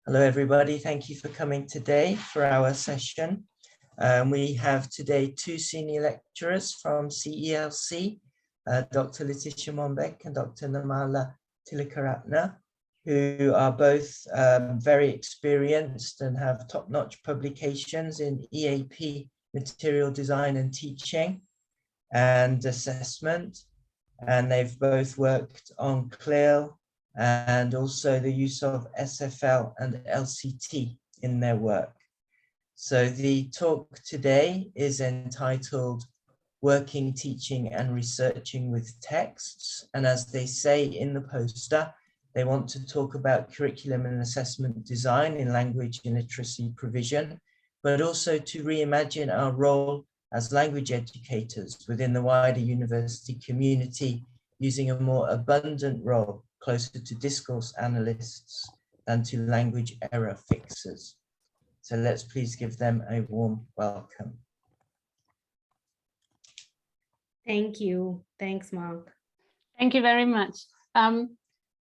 Hello, everybody. Thank you for coming today for our session. We have today two senior lecturers from CELC, Dr. Letitia Monbeck and Dr. Namala Tilakaratna, who are both very experienced and have top-notch publications in EAP, material design and teaching and assessment. And they've both worked on CLIL and also the use of SFL and LCT in their work. So the talk today is entitled Working, Teaching and Researching with Texts. And as they say in the poster, they want to talk about curriculum and assessment design in language and literacy provision, but also to reimagine our role as language educators within the wider university community, using a more abundant role closer to discourse analysts than to language error fixers. So let's please give them a warm welcome. Thank you. Thanks, Mark. Thank you very much.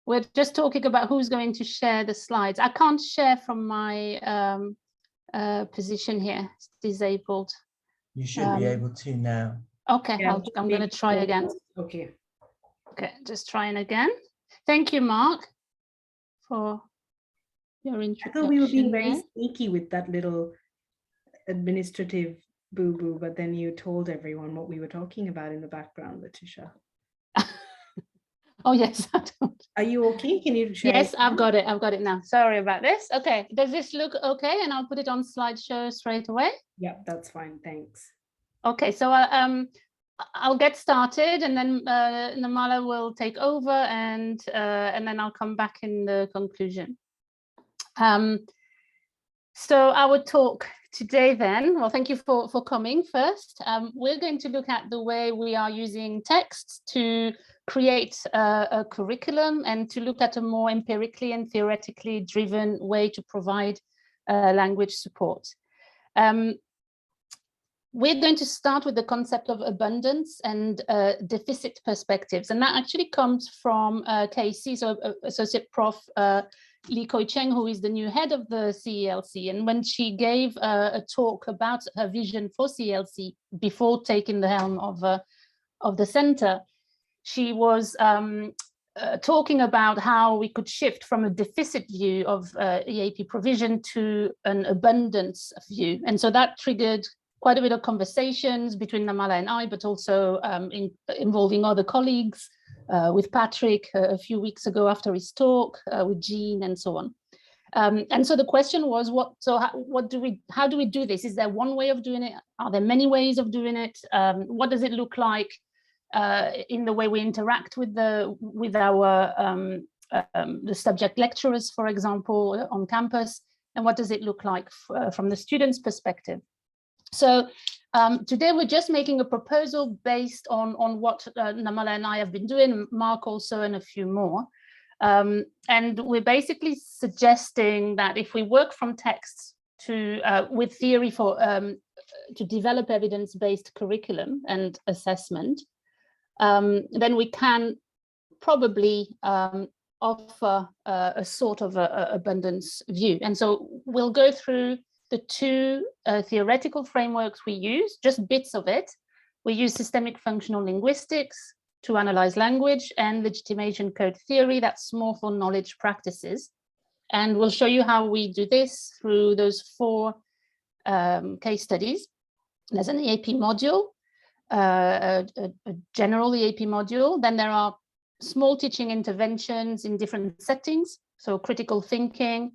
We're just talking about who's going to share the slides. I can't share from my position here. It's disabled. You should be able to now. Okay, Yeah, I'm going to try again. Okay. Okay, just trying again. Thank you, Mark, for your introduction. I thought we were being very sneaky with that little administrative boo-boo, but then you told everyone what we were talking about in the background, Letitia. Oh, yes. Are you okay? Can you share? Yes, I've got it. I've got it now. Sorry about this. Okay, does this look okay? And I'll put it on slideshow straight away. Yeah, that's fine. Thanks. Okay, so I'll get started, and then Namala will take over, and then I'll come back in the conclusion. So our talk today then, well, thank you for coming first. We're going to look at the way we are using texts to create a curriculum and to look at a more empirically and theoretically driven way to provide language support. We're going to start with the concept of abundance and deficit perspectives, and that actually comes from KC, so Associate Prof. Li Koi Cheng, who is the new head of the CELC. And when she gave a talk about her vision for CELC before taking the helm of the center, she was talking about how we could shift from a deficit view of EAP provision to an abundance view. And so that triggered quite a bit of conversations between Namala and I, but also involving other colleagues, with Patrick a few weeks ago after his talk, with Jean and so on. And so the question was, how do we do this? Is there one way of doing it? Are there many ways of doing it? What does it look like in the way we interact with our the subject lecturers, for example, on campus? And what does it look like from the students' perspective? So today we're just making a proposal based on what Namala and I have been doing, Mark also, and a few more. And we're basically suggesting that if we work from texts with theory to develop evidence-based curriculum and assessment, then we can probably offer a sort of abundance view. And so we'll go through the two theoretical frameworks we use, just bits of it. We use systemic functional linguistics to analyze language, and legitimation code theory, that's more for knowledge practices. And we'll show you how we do this through those four case studies. There's an EAP module, a general EAP module. Then there are small teaching interventions in different settings, so critical thinking,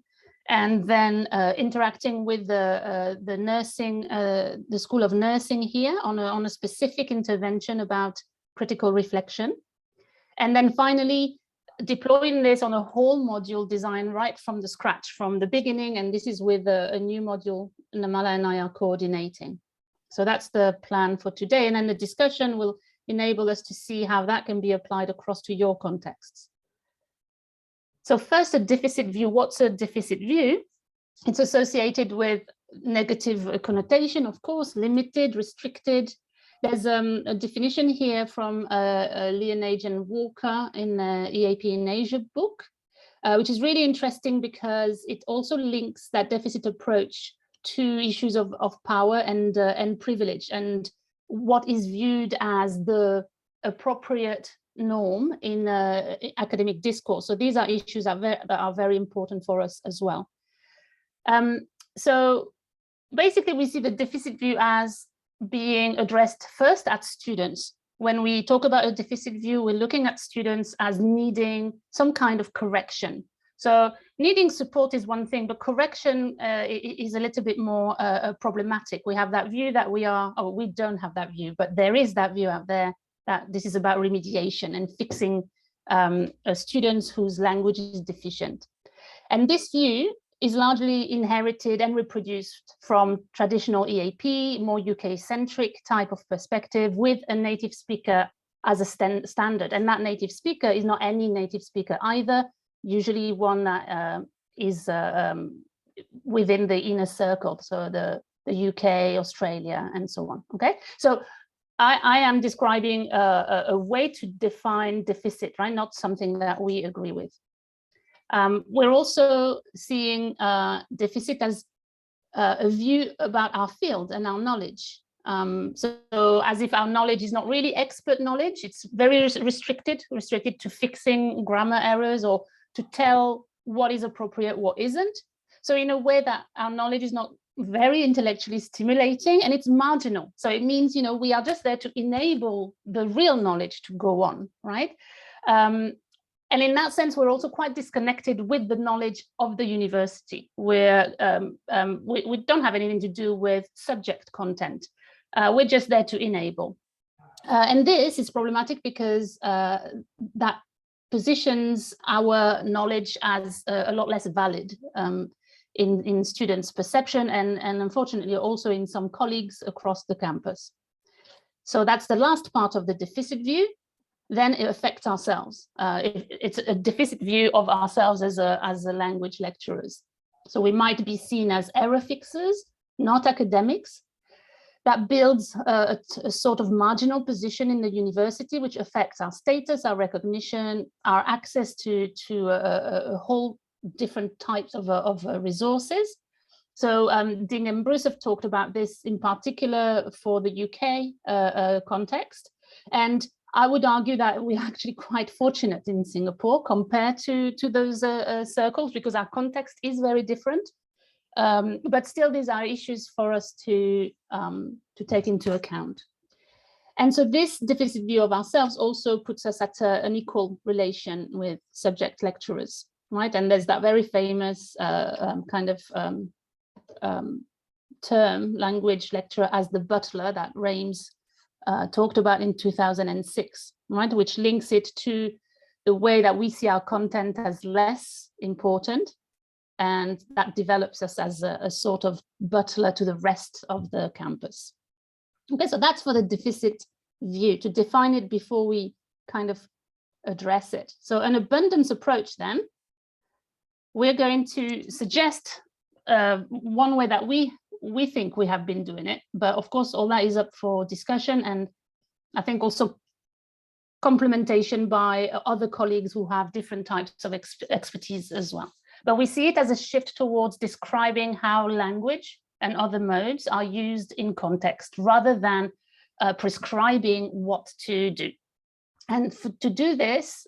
and then interacting with the nursing, the School of Nursing here on a specific intervention about critical reflection. And then finally, deploying this on a whole module design right from the scratch, from the beginning. And this is with a new module Namala and I are coordinating. So that's the plan for today. And then the discussion will enable us to see how that can be applied across to your contexts. So first, a deficit view. What's a deficit view? It's associated with negative connotation, of course, limited, restricted. There's a definition here from Leonage and Walker in the EAP in Asia book. which is really interesting because it also links that deficit approach to issues of power and privilege, and what is viewed as the appropriate norm in academic discourse. So these are issues that are very important for us as well. So basically, we see the deficit view as being addressed first at students. When we talk about a deficit view, we're looking at students as needing some kind of correction. So needing support is one thing, but correction is a little bit more problematic. We have that view that we don't have that view, but there is that view out there that this is about remediation and fixing students whose language is deficient. And this view is largely inherited and reproduced from traditional EAP, more UK-centric type of perspective with a native speaker as a standard. And that native speaker is not any native speaker either, usually one that is within the inner circle, so the UK, Australia, and so on, okay? So I am describing a way to define deficit, right? Not something that we agree with. We're also seeing deficit as a view about our field and our knowledge. So as if our knowledge is not really expert knowledge, it's very restricted to fixing grammar errors or to tell what is appropriate, what isn't. So in a way that our knowledge is not very intellectually stimulating and it's marginal. So it means, you know, we are just there to enable the real knowledge to go on, right? And in that sense, we're also quite disconnected with the knowledge of the university, where we don't have anything to do with subject content. We're just there to enable. And this is problematic because that positions our knowledge as a lot less valid in students' perception and unfortunately also in some colleagues across the campus. So that's the last part of the deficit view. Then it affects ourselves. It's a deficit view of ourselves as a language lecturers. So we might be seen as error fixers, not academics. That builds a sort of marginal position in the university, which affects our status, our recognition, our access to a whole different types of resources. So Ding and Bruce have talked about this in particular for the UK context. And I would argue that we're actually quite fortunate in Singapore compared to those circles because our context is very different. But still, these are issues for us to take into account. And so this deficit view of ourselves also puts us at an equal relation with subject lecturers, right? And there's that very famous term, language lecturer as the butler, that Rames talked about in 2006, right? Which links it to the way that we see our content as less important. And that develops us as a sort of butler to the rest of the campus. Okay, so that's for the deficit view, to define it before we kind of address it. So an abundance approach then, we're going to suggest one way that we think we have been doing it, but of course all that is up for discussion and I think also complementation by other colleagues who have different types of expertise as well. But we see it as a shift towards describing how language and other modes are used in context rather than prescribing what to do. And to do this,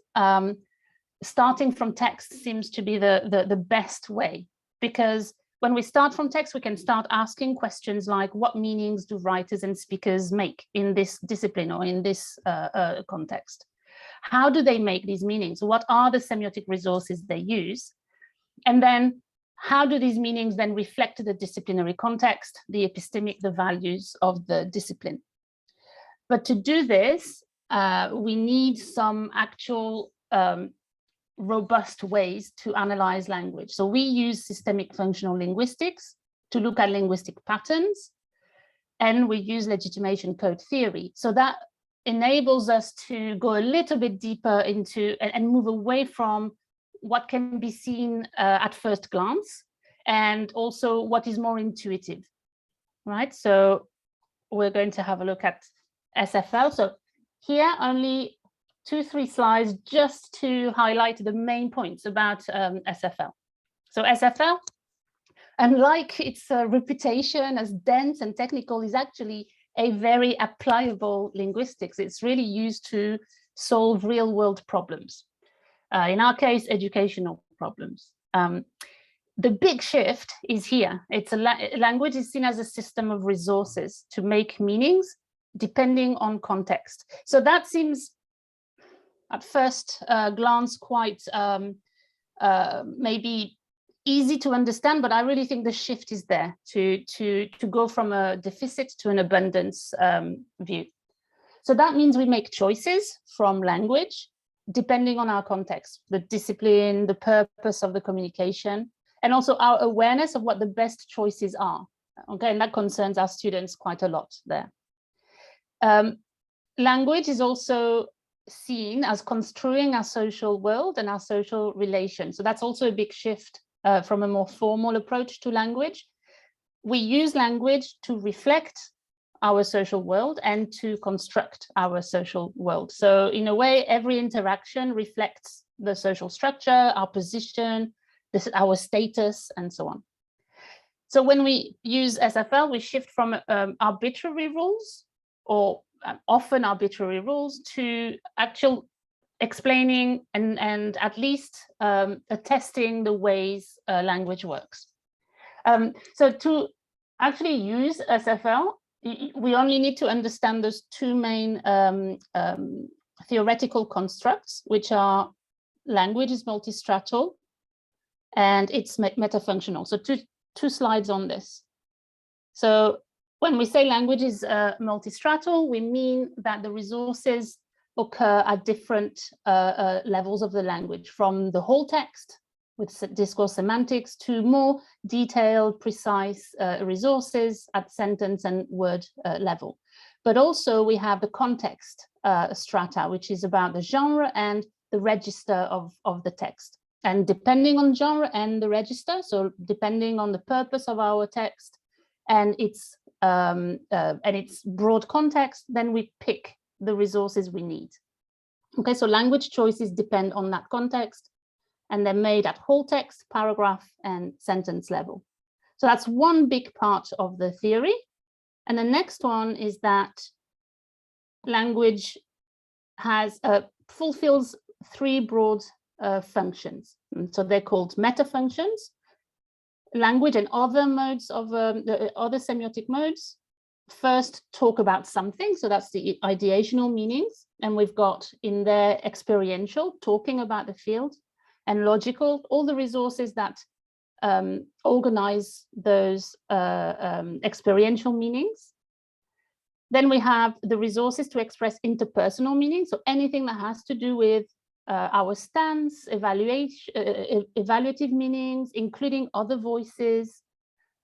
starting from text seems to be the best way, because when we start from text, we can start asking questions like, what meanings do writers and speakers make in this discipline or in this context? How do they make these meanings? What are the semiotic resources they use? And then how do these meanings then reflect the disciplinary context, the epistemic, the values of the discipline? But to do this, we need some actual robust ways to analyze language. So we use systemic functional linguistics to look at linguistic patterns, and we use legitimation code theory. So that enables us to go a little bit deeper into and move away from what can be seen at first glance, and also what is more intuitive, right? So we're going to have a look at SFL. So here only 2-3 slides just to highlight the main points about SFL. So SFL, unlike its reputation as dense and technical, is actually a very applicable linguistics. It's really used to solve real-world problems. In our case, educational problems. The big shift is here. It's language is seen as a system of resources to make meanings depending on context. So that seems at first glance quite maybe easy to understand, but I really think the shift is there to go from a deficit to an abundance view. So that means we make choices from language depending on our context, the discipline, the purpose of the communication, and also our awareness of what the best choices are. Okay, and that concerns our students quite a lot there. Language is also seen as construing our social world and our social relations. So that's also a big shift from a more formal approach to language. We use language to reflect our social world and to construct our social world. So in a way, every interaction reflects the social structure, our position, our status, and so on. So when we use SFL, we shift from arbitrary rules, or often arbitrary rules, to actual explaining and at least attesting the ways language works. So to actually use SFL, we only need to understand those two main theoretical constructs, which are language is multistratal and it's metafunctional. So two slides on this. So when we say language is multistratal, we mean that the resources occur at different levels of the language, from the whole text with discourse semantics to more detailed, precise resources at sentence and word level. But also we have the context strata, which is about the genre and the register of the text. And depending on genre and the register, so depending on the purpose of our text and its broad context, then we pick the resources we need. Okay, so language choices depend on that context, and they're made at whole text, paragraph, and sentence level. So that's one big part of the theory. And the next one is that language has fulfills three broad functions. And so they're called meta functions. Language and other modes of the other semiotic modes first talk about something, so that's the ideational meanings, and we've got in there experiential, talking about the field, and logical, all the resources that organize those experiential meanings. Then we have the resources to express interpersonal meaning, so anything that has to do with our stance, evaluative meanings, including other voices,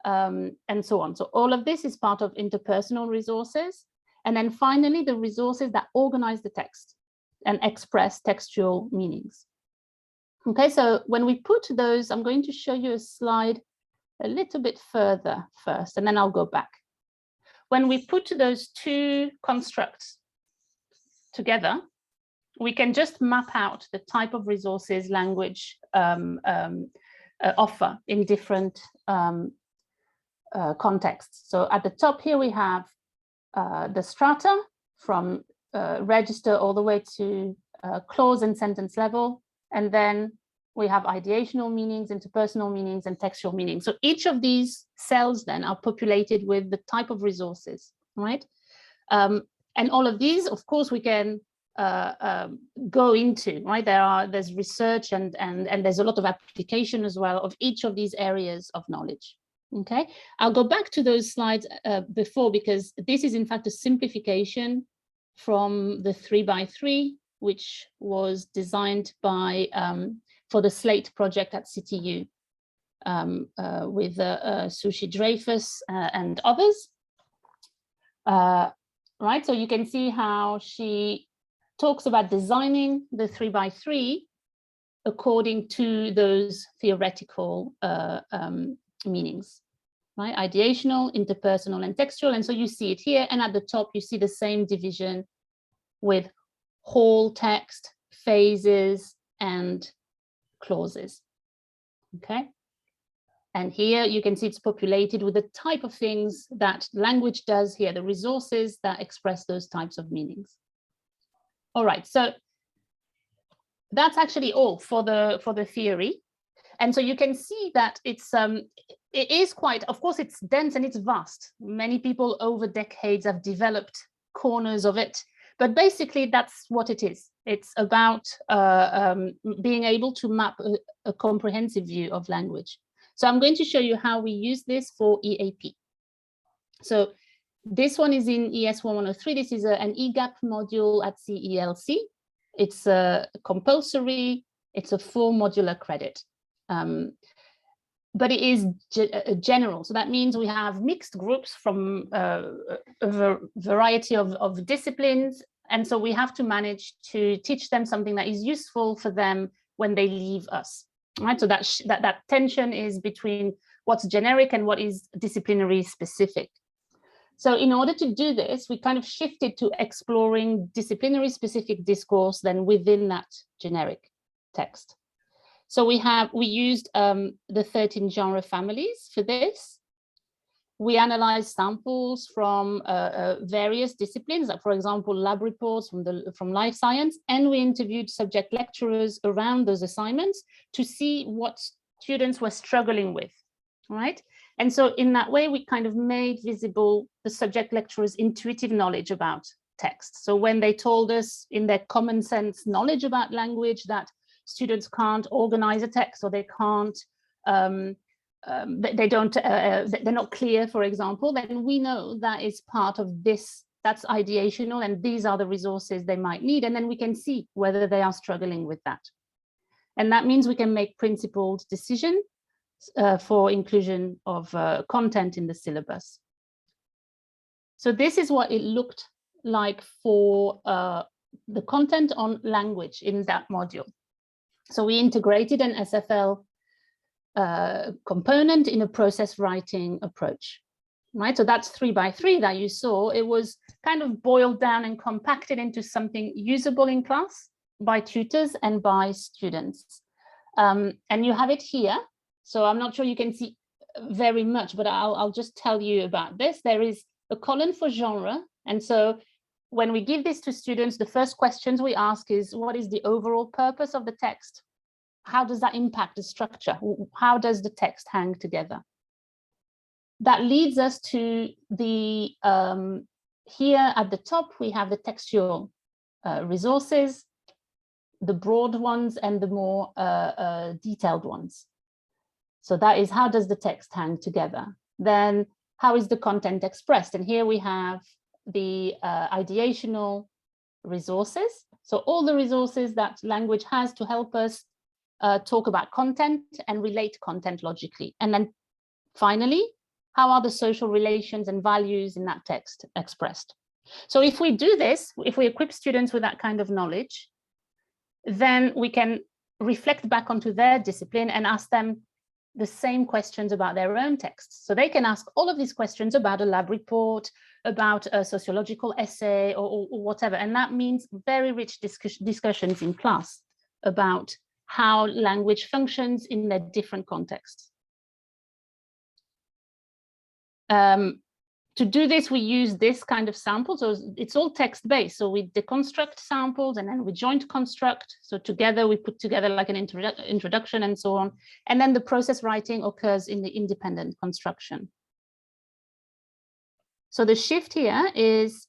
and so on. So all of this is part of interpersonal resources. And then finally, the resources that organize the text and express textual meanings. Okay, so when we put those, I'm going to show you a slide a little bit further first, and then I'll go back. When we put those two constructs together, we can just map out the type of resources language offer in different contexts. So at the top here, we have the strata from register all the way to clause and sentence level. And then we have ideational meanings, interpersonal meanings, and textual meanings. So each of these cells then are populated with the type of resources, right? And all of these, of course, we can go into, right? There's research and there's a lot of application as well of each of these areas of knowledge. Okay, I'll go back to those slides before, because this is in fact a simplification from the 3x3, which was designed by for the Slate project at CTU with Sushi Dreyfus and others. Right, so you can see how she talks about designing the 3x3 according to those theoretical meanings, right? Ideational, interpersonal, and textual. And so you see it here. And at the top, you see the same division with whole text, phases, and clauses. Okay. And here you can see it's populated with the type of things that language does here, the resources that express those types of meanings. All right, so that's actually all for the theory. And so you can see that it is quite, of course, it's dense and it's vast. Many people over decades have developed corners of it, but basically that's what it is. It's about being able to map a comprehensive view of language. So I'm going to show you how we use this for EAP. So this one is in ES 1103. This is an EGAP module at CELC. It's compulsory. It's a full modular credit. But it is general. So that means we have mixed groups from a variety of disciplines. And so we have to manage to teach them something that is useful for them when they leave us. Right, so that tension is between what's generic and what is disciplinary specific. So in order to do this, we kind of shifted to exploring disciplinary specific discourse then within that generic text. So we used the 13 genre families for this. We analyzed samples from various disciplines, like for example, lab reports from life science, and we interviewed subject lecturers around those assignments to see what students were struggling with, right? And so in that way, we kind of made visible the subject lecturers' intuitive knowledge about text. So when they told us in their common sense knowledge about language that students can't organize a text, or they can't, they're not clear, for example, then we know that is part of this, that's ideational, and these are the resources they might need. And then we can see whether they are struggling with that. And that means we can make principled decisions for inclusion of content in the syllabus. So this is what it looked like for the content on language in that module. So we integrated an SFL component in a process writing approach, right? So that's 3 by 3 that you saw. It was kind of boiled down and compacted into something usable in class by tutors and by students. And you have it here. So I'm not sure you can see very much, but I'll just tell you about this. There is a column for genre. And so when we give this to students, the first questions we ask is, what is the overall purpose of the text? How does that impact the structure? How does the text hang together? That leads us to the, here at the top, we have the textual resources, the broad ones and the more detailed ones. So that is, how does the text hang together? Then how is the content expressed? And here we have the ideational resources. So all the resources that language has to help us talk about content and relate content logically. And then finally, how are the social relations and values in that text expressed? So if we do this, if we equip students with that kind of knowledge, then we can reflect back onto their discipline and ask them the same questions about their own texts. So they can ask all of these questions about a lab report, about a sociological essay or whatever. And that means very rich discussions in class about how language functions in their different contexts. To do this, we use this kind of sample. So it's all text-based. So we deconstruct samples and then we joint construct. So together we put together like an introduction and so on. And then the process writing occurs in the independent construction. So the shift here is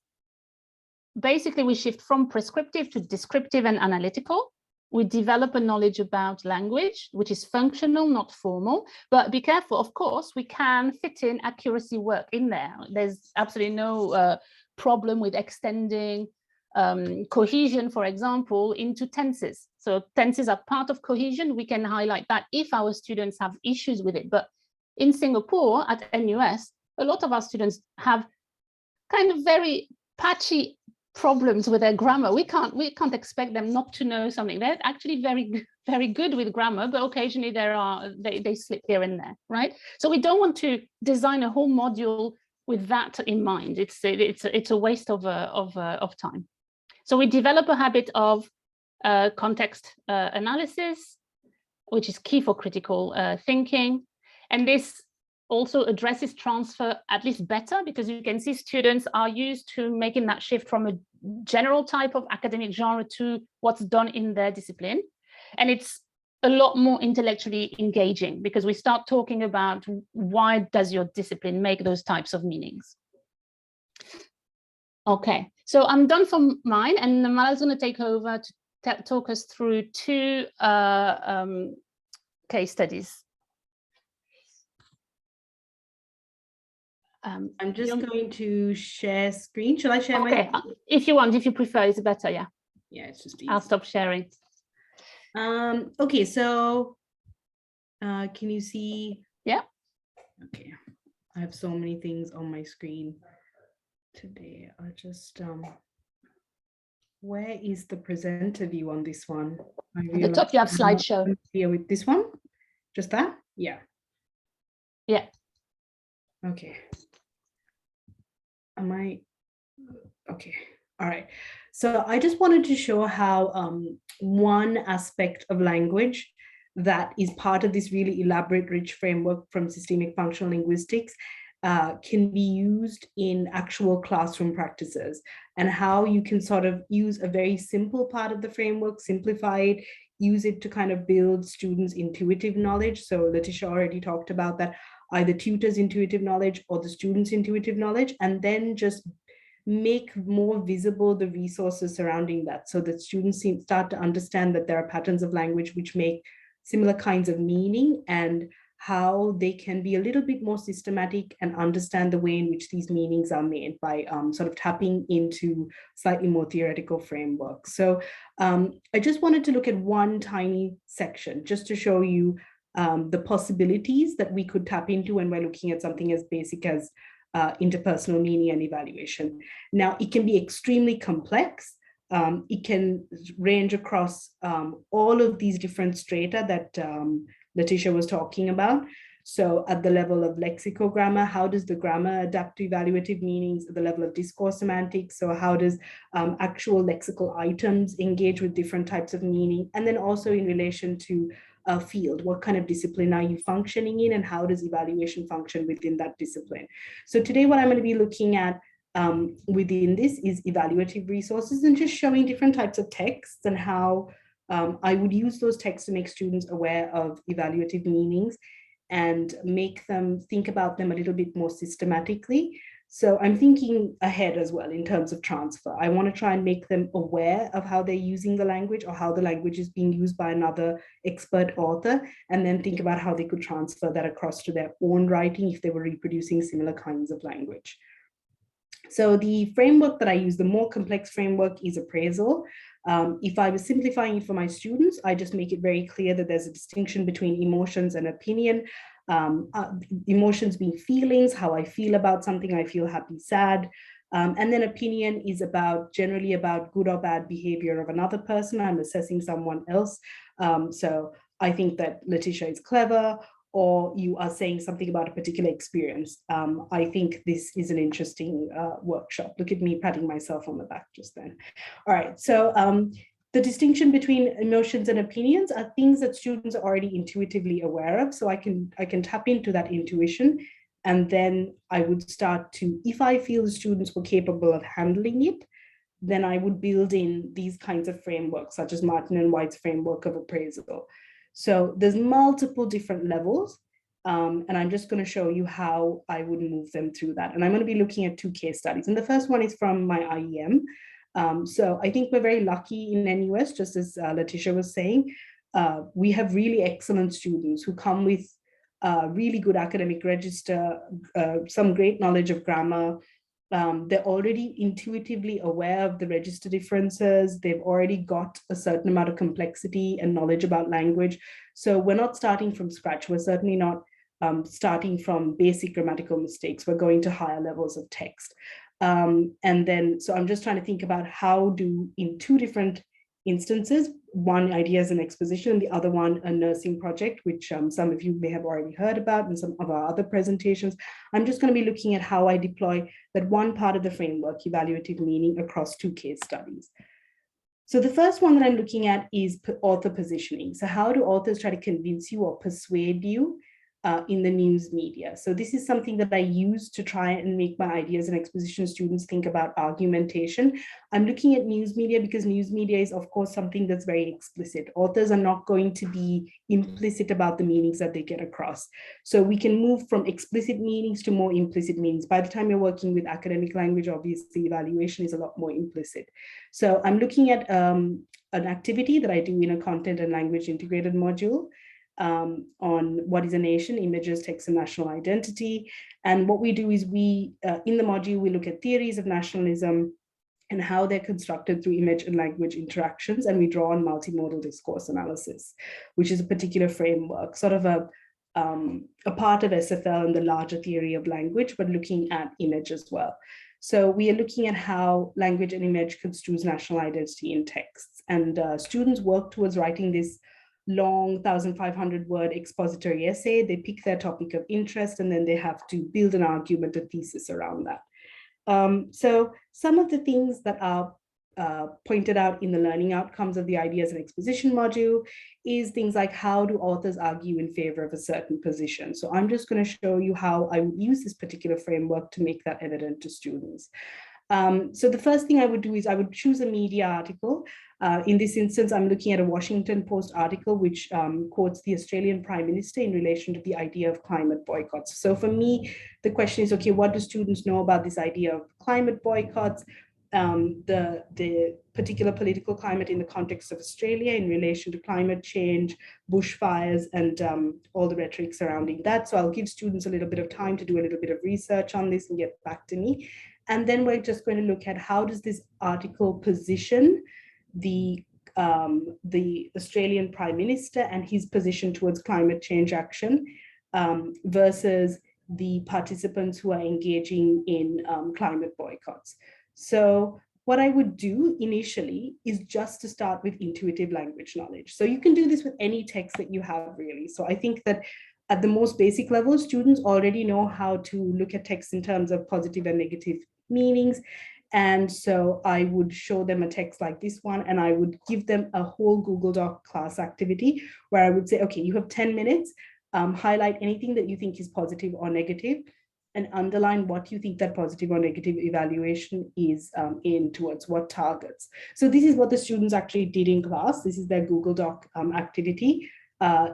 basically we shift from prescriptive to descriptive and analytical. We develop a knowledge about language, which is functional, not formal, but be careful, of course, we can fit in accuracy work in there. There's absolutely no problem with extending cohesion, for example, into tenses. So tenses are part of cohesion. We can highlight that if our students have issues with it. But in Singapore at NUS, a lot of our students have kind of very patchy problems with their grammar. We can't expect them not to know something. They're actually very good with grammar, but occasionally they slip here and there, right? So we don't want to design a whole module with that in mind. It's a waste of time. So we develop a habit of context analysis, which is key for critical thinking. And this also addresses transfer at least better, because you can see students are used to making that shift from a general type of academic genre to what's done in their discipline. And it's a lot more intellectually engaging, because we start talking about why does your discipline make those types of meanings. Okay, so I'm done for mine, and Namala's going to take over to talk us through two case studies. I'm just going to share screen. Shall I share okay, my? If you want, if you prefer, it's better, yeah. Yeah, it's just easy. I'll stop sharing. Okay, so can you see? Yeah. Okay, I have so many things on my screen today. I just where is the presenter view on this one? At the top you have slideshow. Here with this one, just that? Yeah. Yeah. Okay. Am I okay? All right. So I just wanted to show how one aspect of language that is part of this really elaborate, rich framework from systemic functional linguistics can be used in actual classroom practices, and how you can sort of use a very simple part of the framework, simplify it, use it to kind of build students' intuitive knowledge. So Letitia already talked about that, either tutors' intuitive knowledge or the students' intuitive knowledge, and then just make more visible the resources surrounding that, so that students start to understand that there are patterns of language which make similar kinds of meaning, and how they can be a little bit more systematic and understand the way in which these meanings are made by sort of tapping into slightly more theoretical frameworks. So I just wanted to look at one tiny section just to show you the possibilities that we could tap into when we're looking at something as basic as interpersonal meaning and evaluation. Now, it can be extremely complex. It can range across all of these different strata that Letitia was talking about. So at the level of lexicogrammar, how does the grammar adapt to evaluative meanings? At the level of discourse semantics, so how does actual lexical items engage with different types of meaning? And then also in relation to a field, what kind of discipline are you functioning in, and how does evaluation function within that discipline? So today what I'm going to be looking at within this is evaluative resources, and just showing different types of texts and how I would use those texts to make students aware of evaluative meanings and make them think about them a little bit more systematically. So I'm thinking ahead as well in terms of transfer. I want to try and make them aware of how they're using the language, or how the language is being used by another expert author, and then think about how they could transfer that across to their own writing if they were reproducing similar kinds of language. So the framework that I use, the more complex framework, is appraisal. If I was simplifying it for my students, I just make it very clear that there's a distinction between emotions and opinion. Emotions being feelings, how I feel about something, I feel happy, sad. And then opinion is generally about good or bad behavior of another person. I'm assessing someone else. So I think that Letitia is clever, or you are saying something about a particular experience. I think this is an interesting workshop. Look at me patting myself on the back just then. All right, so the distinction between emotions and opinions are things that students are already intuitively aware of. So I can tap into that intuition, and then I would start to, if I feel the students were capable of handling it, then I would build in these kinds of frameworks, such as Martin and White's framework of appraisal. So there's multiple different levels, and I'm just going to show you how I would move them through that. And I'm going to be looking at two case studies. And the first one is from my IEM. So I think we're very lucky in NUS, just as Letitia was saying. We have really excellent students who come with really good academic register, some great knowledge of grammar. They're already intuitively aware of the register differences. They've already got a certain amount of complexity and knowledge about language. So we're not starting from scratch. We're certainly not starting from basic grammatical mistakes. We're going to higher levels of text. And then, so I'm just trying to think about how do, in two different instances, one idea is an exposition, the other one a nursing project, which some of you may have already heard about in some of our other presentations. I'm just going to be looking at how I deploy that one part of the framework, evaluative meaning, across two case studies. So the first one that I'm looking at is author positioning. So how do authors try to convince you or persuade you in the news media? So this is something that I use to try and make my ideas and exposition students think about argumentation. I'm looking at news media because news media is, of course, something that's very explicit. Authors are not going to be implicit about the meanings that they get across. So we can move from explicit meanings to more implicit meanings. By the time you're working with academic language, obviously evaluation is a lot more implicit. So I'm looking at an activity that I do in a content and language integrated module on what is a nation, images, text, and national identity. And what we do is we, in the module, we look at theories of nationalism and how they're constructed through image and language interactions. And we draw on multimodal discourse analysis, which is a particular framework, sort of a part of SFL and the larger theory of language, but looking at image as well. So we are looking at how language and image construes national identity in texts. And students work towards writing this long 1,500 word expository essay. They pick their topic of interest, and then they have to build an argument, a thesis around that. So some of the things that are pointed out in the learning outcomes of the ideas and exposition module is things like, how do authors argue in favor of a certain position? So I'm just going to show you how I would use this particular framework to make that evident to students. So the first thing I would do is I would choose a media article. In this instance, I'm looking at a Washington Post article, which quotes the Australian Prime Minister in relation to the idea of climate boycotts. So for me, the question is, okay, what do students know about this idea of climate boycotts? The particular political climate in the context of Australia in relation to climate change, bushfires, and all the rhetoric surrounding that. So I'll give students a little bit of time to do a little bit of research on this and get back to me. And then we're just going to look at how does this article position the Australian Prime Minister and his position towards climate change action versus the participants who are engaging in climate boycotts. So what I would do initially is just to start with intuitive language knowledge. So you can do this with any text that you have, really. So I think that at the most basic level, students already know how to look at text in terms of positive and negative meanings. And so I would show them a text like this one, and I would give them a whole Google Doc class activity where I would say, okay, you have 10 minutes, highlight anything that you think is positive or negative, and underline what you think that positive or negative evaluation is in towards what targets. So this is what the students actually did in class. This is their Google Doc activity.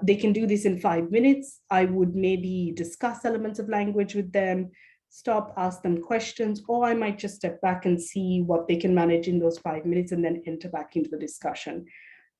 They can do this in 5 minutes. I would maybe discuss elements of language with them, stop, ask them questions, or I might just step back and see what they can manage in those 5 minutes and then enter back into the discussion.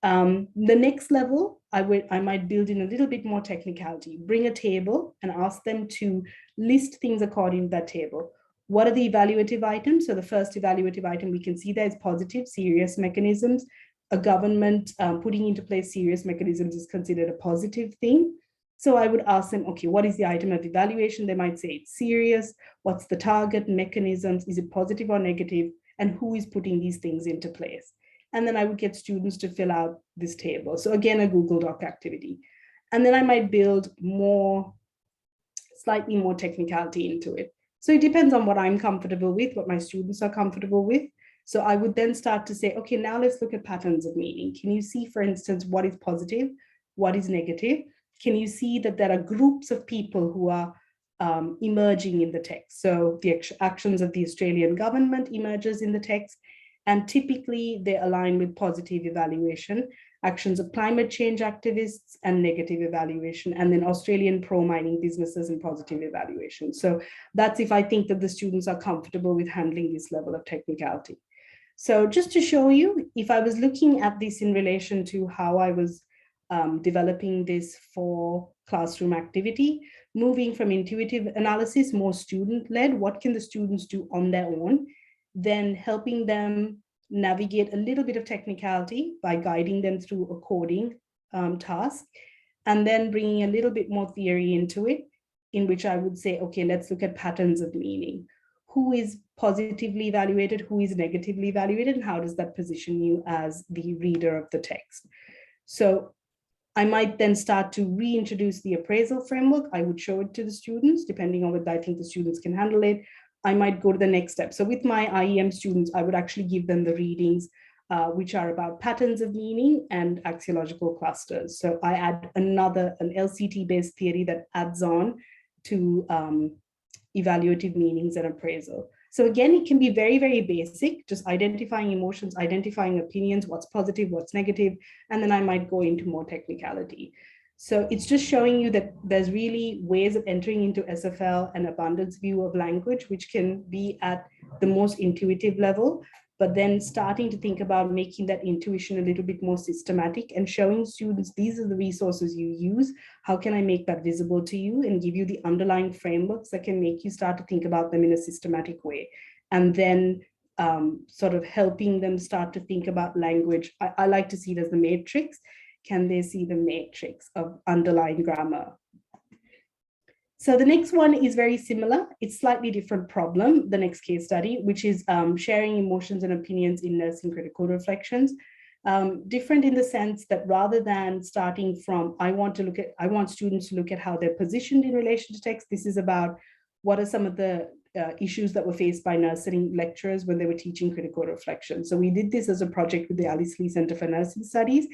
The next level, I might build in a little bit more technicality, bring a table and ask them to list things according to that table. What are the evaluative items? So the first evaluative item we can see there is positive, serious mechanisms. A government putting into place serious mechanisms is considered a positive thing. So I would ask them, okay, what is the item of evaluation? They might say it's serious. What's the target mechanisms? Is it positive or negative? And who is putting these things into place? And then I would get students to fill out this table. So again, a Google Doc activity. And then I might build slightly more technicality into it. So it depends on what I'm comfortable with, what my students are comfortable with. So I would then start to say, okay, now let's look at patterns of meaning. Can you see, for instance, what is positive? What is negative? Can you see that there are groups of people who are emerging in the text? So the actions of the Australian government emerges in the text, and typically they align with positive evaluation, actions of climate change activists and negative evaluation, and then Australian pro-mining businesses and positive evaluation. So that's if I think that the students are comfortable with handling this level of technicality. So just to show you, if I was looking at this in relation to how I was developing this for classroom activity, moving from intuitive analysis, more student-led, what can the students do on their own, then helping them navigate a little bit of technicality by guiding them through a coding task, and then bringing a little bit more theory into it, in which I would say, okay, let's look at patterns of meaning. Who is positively evaluated, who is negatively evaluated, and how does that position you as the reader of the text? So I might then start to reintroduce the appraisal framework. I would show it to the students, depending on whether I think the students can handle it. I might go to the next step. So with my IEM students, I would actually give them the readings. which are about patterns of meaning and axiological clusters. So I add an LCT-based theory that adds on to evaluative meanings and appraisal. So again, it can be very, very basic, just identifying emotions, identifying opinions, what's positive, what's negative, and then I might go into more technicality. So it's just showing you that there's really ways of entering into SFL and abundance view of language, which can be at the most intuitive level, but then starting to think about making that intuition a little bit more systematic and showing students, these are the resources you use. How can I make that visible to you and give you the underlying frameworks that can make you start to think about them in a systematic way? And then sort of helping them start to think about language. I like to see it as the matrix. Can they see the matrix of underlying grammar? So the next one is very similar. It's slightly different problem, the next case study, which is sharing emotions and opinions in nursing critical reflections. Different in the sense that rather than starting from, I want students to look at how they're positioned in relation to text. This is about what are some of the issues that were faced by nursing lecturers when they were teaching critical reflection. So we did this as a project with the Alice Lee Center for Nursing Studies.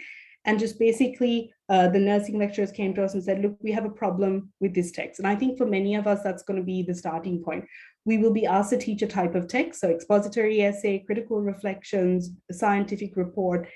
And just basically, the nursing lecturers came to us and said, look, we have a problem with this text. And I think for many of us, that's going to be the starting point. We will be asked to teach a type of text, so expository essay, critical reflections, a scientific report.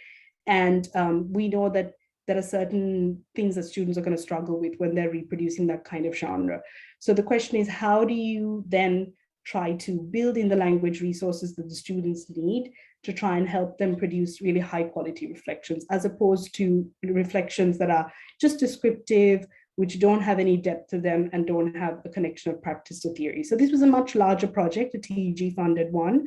And we know that there are certain things that students are going to struggle with when they're reproducing that kind of genre. So the question is, how do you then try to build in the language resources that the students need to try and help them produce really high quality reflections, as opposed to reflections that are just descriptive, which don't have any depth to them and don't have a connection of practice to theory. So this was a much larger project, a TEG funded one,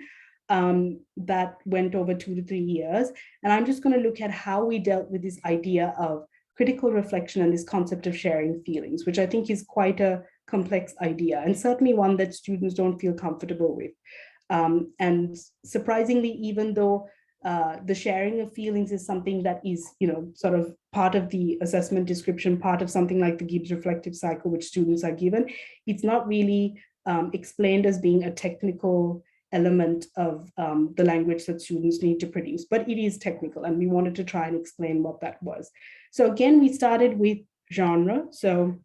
that went over 2 to 3 years. And I'm just going to look at how we dealt with this idea of critical reflection and this concept of sharing feelings, which I think is quite a complex idea, and certainly one that students don't feel comfortable with. And surprisingly, even though the sharing of feelings is something that is, sort of part of the assessment description, part of something like the Gibbs reflective cycle, which students are given, it's not really explained as being a technical element of the language that students need to produce, but it is technical, and we wanted to try and explain what that was. So again, we started with genre. So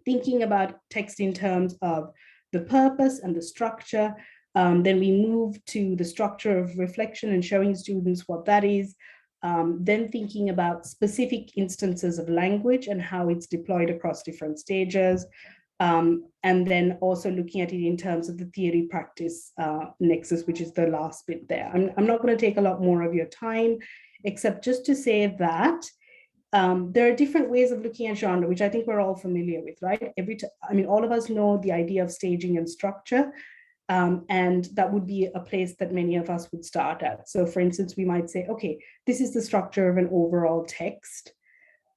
thinking about text in terms of the purpose and the structure. Then we move to the structure of reflection and showing students what that is. Then thinking about specific instances of language and how it's deployed across different stages. And then also looking at it in terms of the theory practice nexus, which is the last bit there. I'm not going to take a lot more of your time, except just to say that there are different ways of looking at genre, which I think we're all familiar with, right? All of us know the idea of staging and structure, and that would be a place that many of us would start at. So for instance, we might say, okay, this is the structure of an overall text,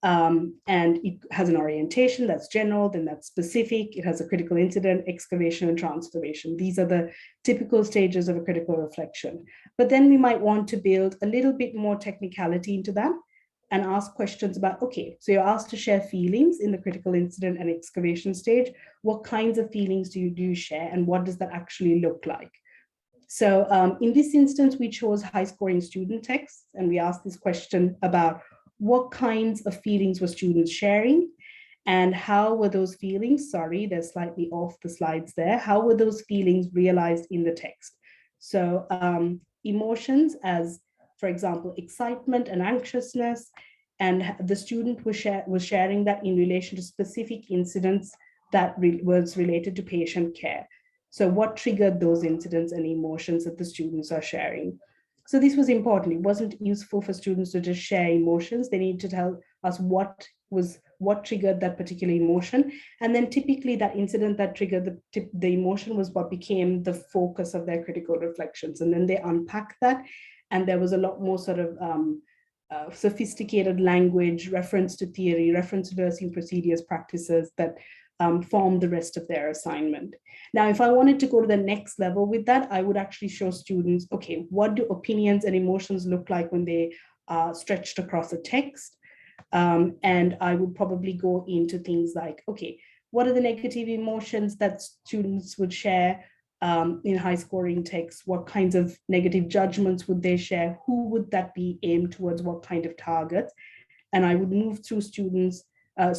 and it has an orientation that's general, then that's specific, it has a critical incident, excavation, and transformation. These are the typical stages of a critical reflection. But then we might want to build a little bit more technicality into that and ask questions about, okay, so you're asked to share feelings in the critical incident and excavation stage. What kinds of feelings do you share, and what does that actually look like? So in this instance, we chose high scoring student texts, and we asked this question about what kinds of feelings were students sharing, and how were those feelings, sorry, they're slightly off the slides there, how were those feelings realized in the text? So emotions as, for example, excitement and anxiousness, and the student was sharing that in relation to specific incidents that was related to patient care. So what triggered those incidents and emotions that the students are sharing? So this was important. It wasn't useful for students to just share emotions. They need to tell us what triggered that particular emotion. And then typically that incident that triggered the emotion was what became the focus of their critical reflections. And then they unpack that. And there was a lot more sort of sophisticated language, reference to theory, reference to nursing procedures, practices that form the rest of their assignment. Now, if I wanted to go to the next level with that, I would actually show students, okay, what do opinions and emotions look like when they are stretched across a text? And I would probably go into things like, okay, what are the negative emotions that students would share? in high scoring texts, what kinds of negative judgments would they share, who would that be aimed towards, what kind of targets, and I would move through students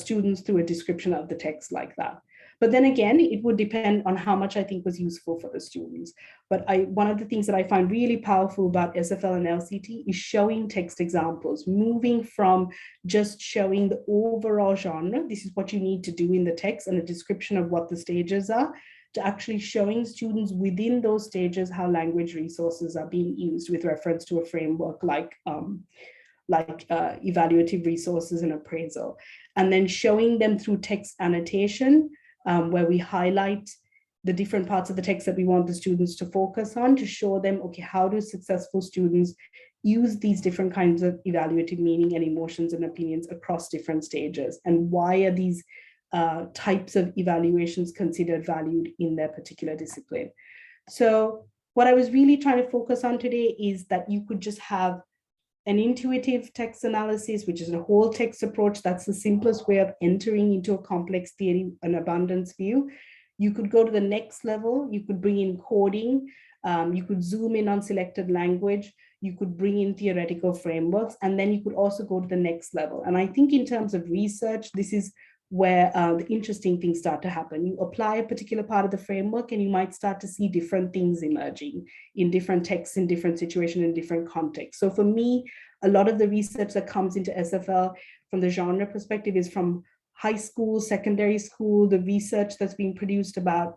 through a description of the text like that. But then again, it would depend on how much I think was useful for the students. But one of the things that I find really powerful about SFL and LCT is showing text examples, moving from just showing the overall genre, this is what you need to do in the text and a description of what the stages are, to actually showing students within those stages how language resources are being used with reference to a framework like evaluative resources and appraisal, and then showing them through text annotation, where we highlight the different parts of the text that we want the students to focus on, to show them, okay, how do successful students use these different kinds of evaluative meaning and emotions and opinions across different stages, and why are these types of evaluations considered valued in their particular discipline. So what I was really trying to focus on today is that you could just have an intuitive text analysis, which is a whole text approach. That's the simplest way of entering into a complex theory, an abundance view. You could go to the next level. You could bring in coding. You could zoom in on selected language. You could bring in theoretical frameworks, and then you could also go to the next level. And I think in terms of research, this is where the interesting things start to happen. You apply a particular part of the framework and you might start to see different things emerging in different texts, in different situations, in different contexts. So for me, a lot of the research that comes into SFL from the genre perspective is from high school, secondary school, the research that's being produced about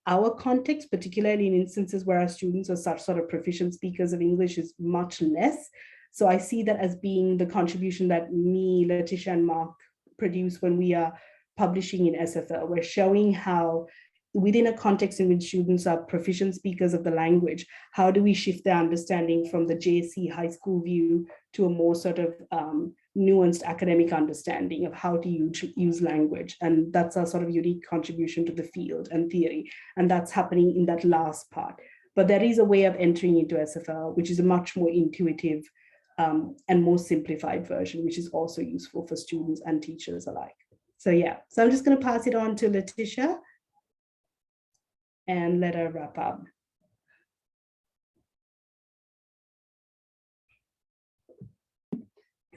our context, particularly in instances where our students are such sort of proficient speakers of English, is much less. So I see that as being the contribution that me, Letitia, and Mark produce when we are publishing in SFL. We're showing how within a context in which students are proficient speakers of the language, how do we shift their understanding from the JC high school view to a more sort of nuanced academic understanding of how to use language. And that's our sort of unique contribution to the field and theory. And that's happening in that last part. But there is a way of entering into SFL, which is a much more intuitive and more simplified version, which is also useful for students and teachers alike. So yeah, so I'm just going to pass it on to Letitia and let her wrap up.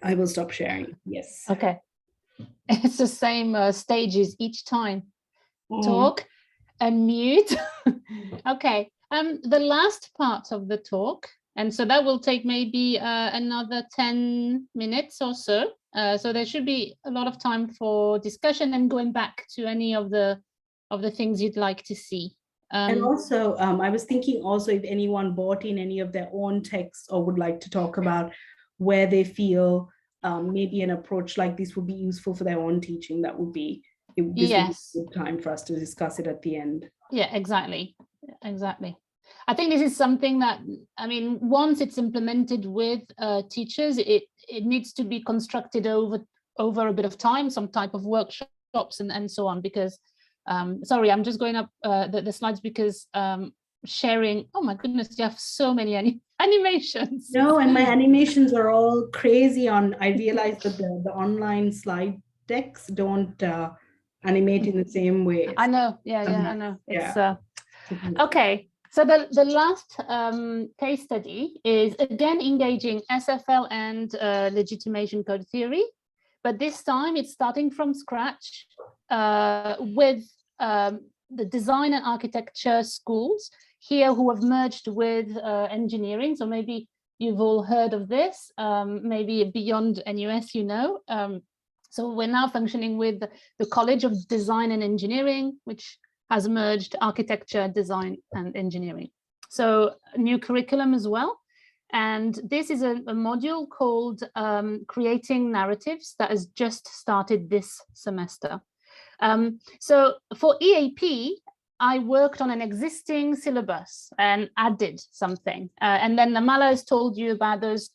I will stop sharing. Yes. Okay. It's the same stages each time. Talk and mute. Okay. The last part of the talk, and so that will take maybe another 10 minutes or so. So there should be a lot of time for discussion and going back to any of the things you'd like to see. And also, I was thinking also if anyone bought in any of their own texts or would like to talk about where they feel maybe an approach like this would be useful for their own teaching, that would be, yes, would be a good time for us to discuss it at the end. Yeah, exactly. Exactly. I think this is something that, I mean, once it's implemented with teachers, it needs to be constructed over a bit of time, some type of workshops and so on, because, sorry, I'm just going up the slides because sharing, oh my goodness, you have so many animations. No, and my animations are all crazy on, I realized that the online slide decks don't animate in the same way. I know, I know. It's, okay. So the last case study is again engaging SFL and legitimation code theory, but this time it's starting from scratch with the design and architecture schools here who have merged with engineering. So maybe you've all heard of this, maybe beyond NUS, you know. So we're now functioning with the College of Design and Engineering, which has merged architecture, design, and engineering. So a new curriculum as well. And this is a module called Creating Narratives that has just started this semester. So for EAP, I worked on an existing syllabus and added something. And then Namala has told you about those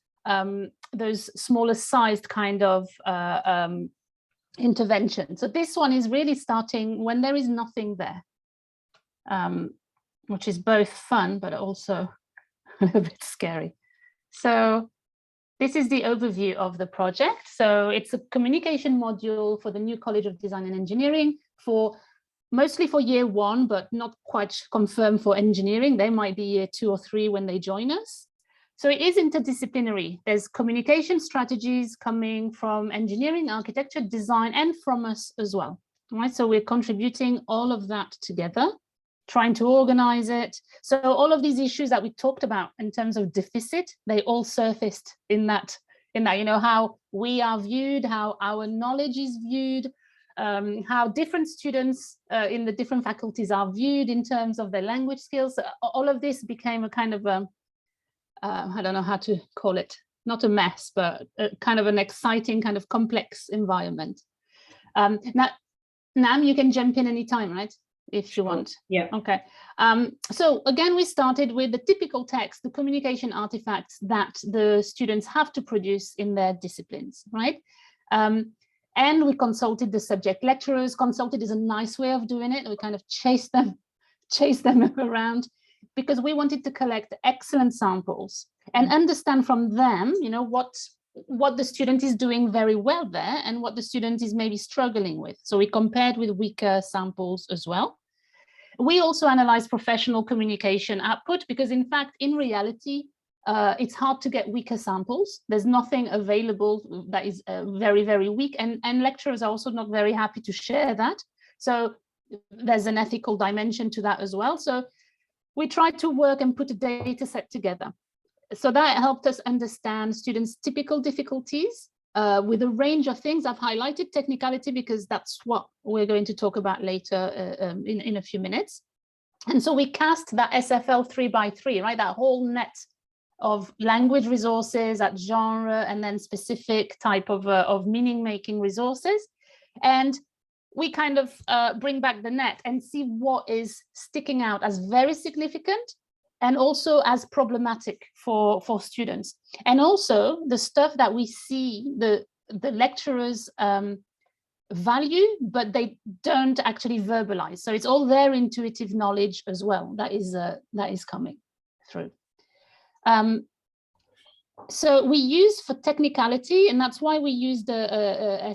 smaller sized kind of intervention. So this one is really starting when there is nothing there, which is both fun, but also a little bit scary. So this is the overview of the project. So it's a communication module for the new College of Design and Engineering for mostly for year 1, but not quite confirmed for engineering. They might be year 2 or 3 when they join us. So it is interdisciplinary. There's communication strategies coming from engineering, architecture, design, and from us as well. Right? So we're contributing all of that together, trying to organize it. So all of these issues that we talked about in terms of deficit, they all surfaced in that, you know, how we are viewed, how our knowledge is viewed, how different students in the different faculties are viewed in terms of their language skills. All of this became a kind of I don't know how to call it, not a mess, but a kind of an exciting, kind of complex environment. Now, Nam, you can jump in anytime, right? If you want. Yeah. Okay. So again, we started with the typical text, the communication artifacts that the students have to produce in their disciplines, right? And we consulted the subject lecturers. Consulted is a nice way of doing it. We kind of chase them around, because we wanted to collect excellent samples and understand from them, you know, what the student is doing very well there and what the student is maybe struggling with. So we compared with weaker samples as well. We also analyzed professional communication output, because in fact, in reality, it's hard to get weaker samples. There's nothing available that is very, very weak, and lecturers are also not very happy to share that. So there's an ethical dimension to that as well. So we tried to work and put a data set together. So that helped us understand students' typical difficulties with a range of things. I've highlighted technicality because that's what we're going to talk about later in a few minutes. And so we cast that SFL 3x3, right? That whole net of language resources at genre and then specific type of meaning-making resources. And we kind of bring back the net and see what is sticking out as very significant and also as problematic for students. And also the stuff that we see the lecturers value, but they don't actually verbalize. So it's all their intuitive knowledge as well that is coming through. So we use for technicality, and that's why we use the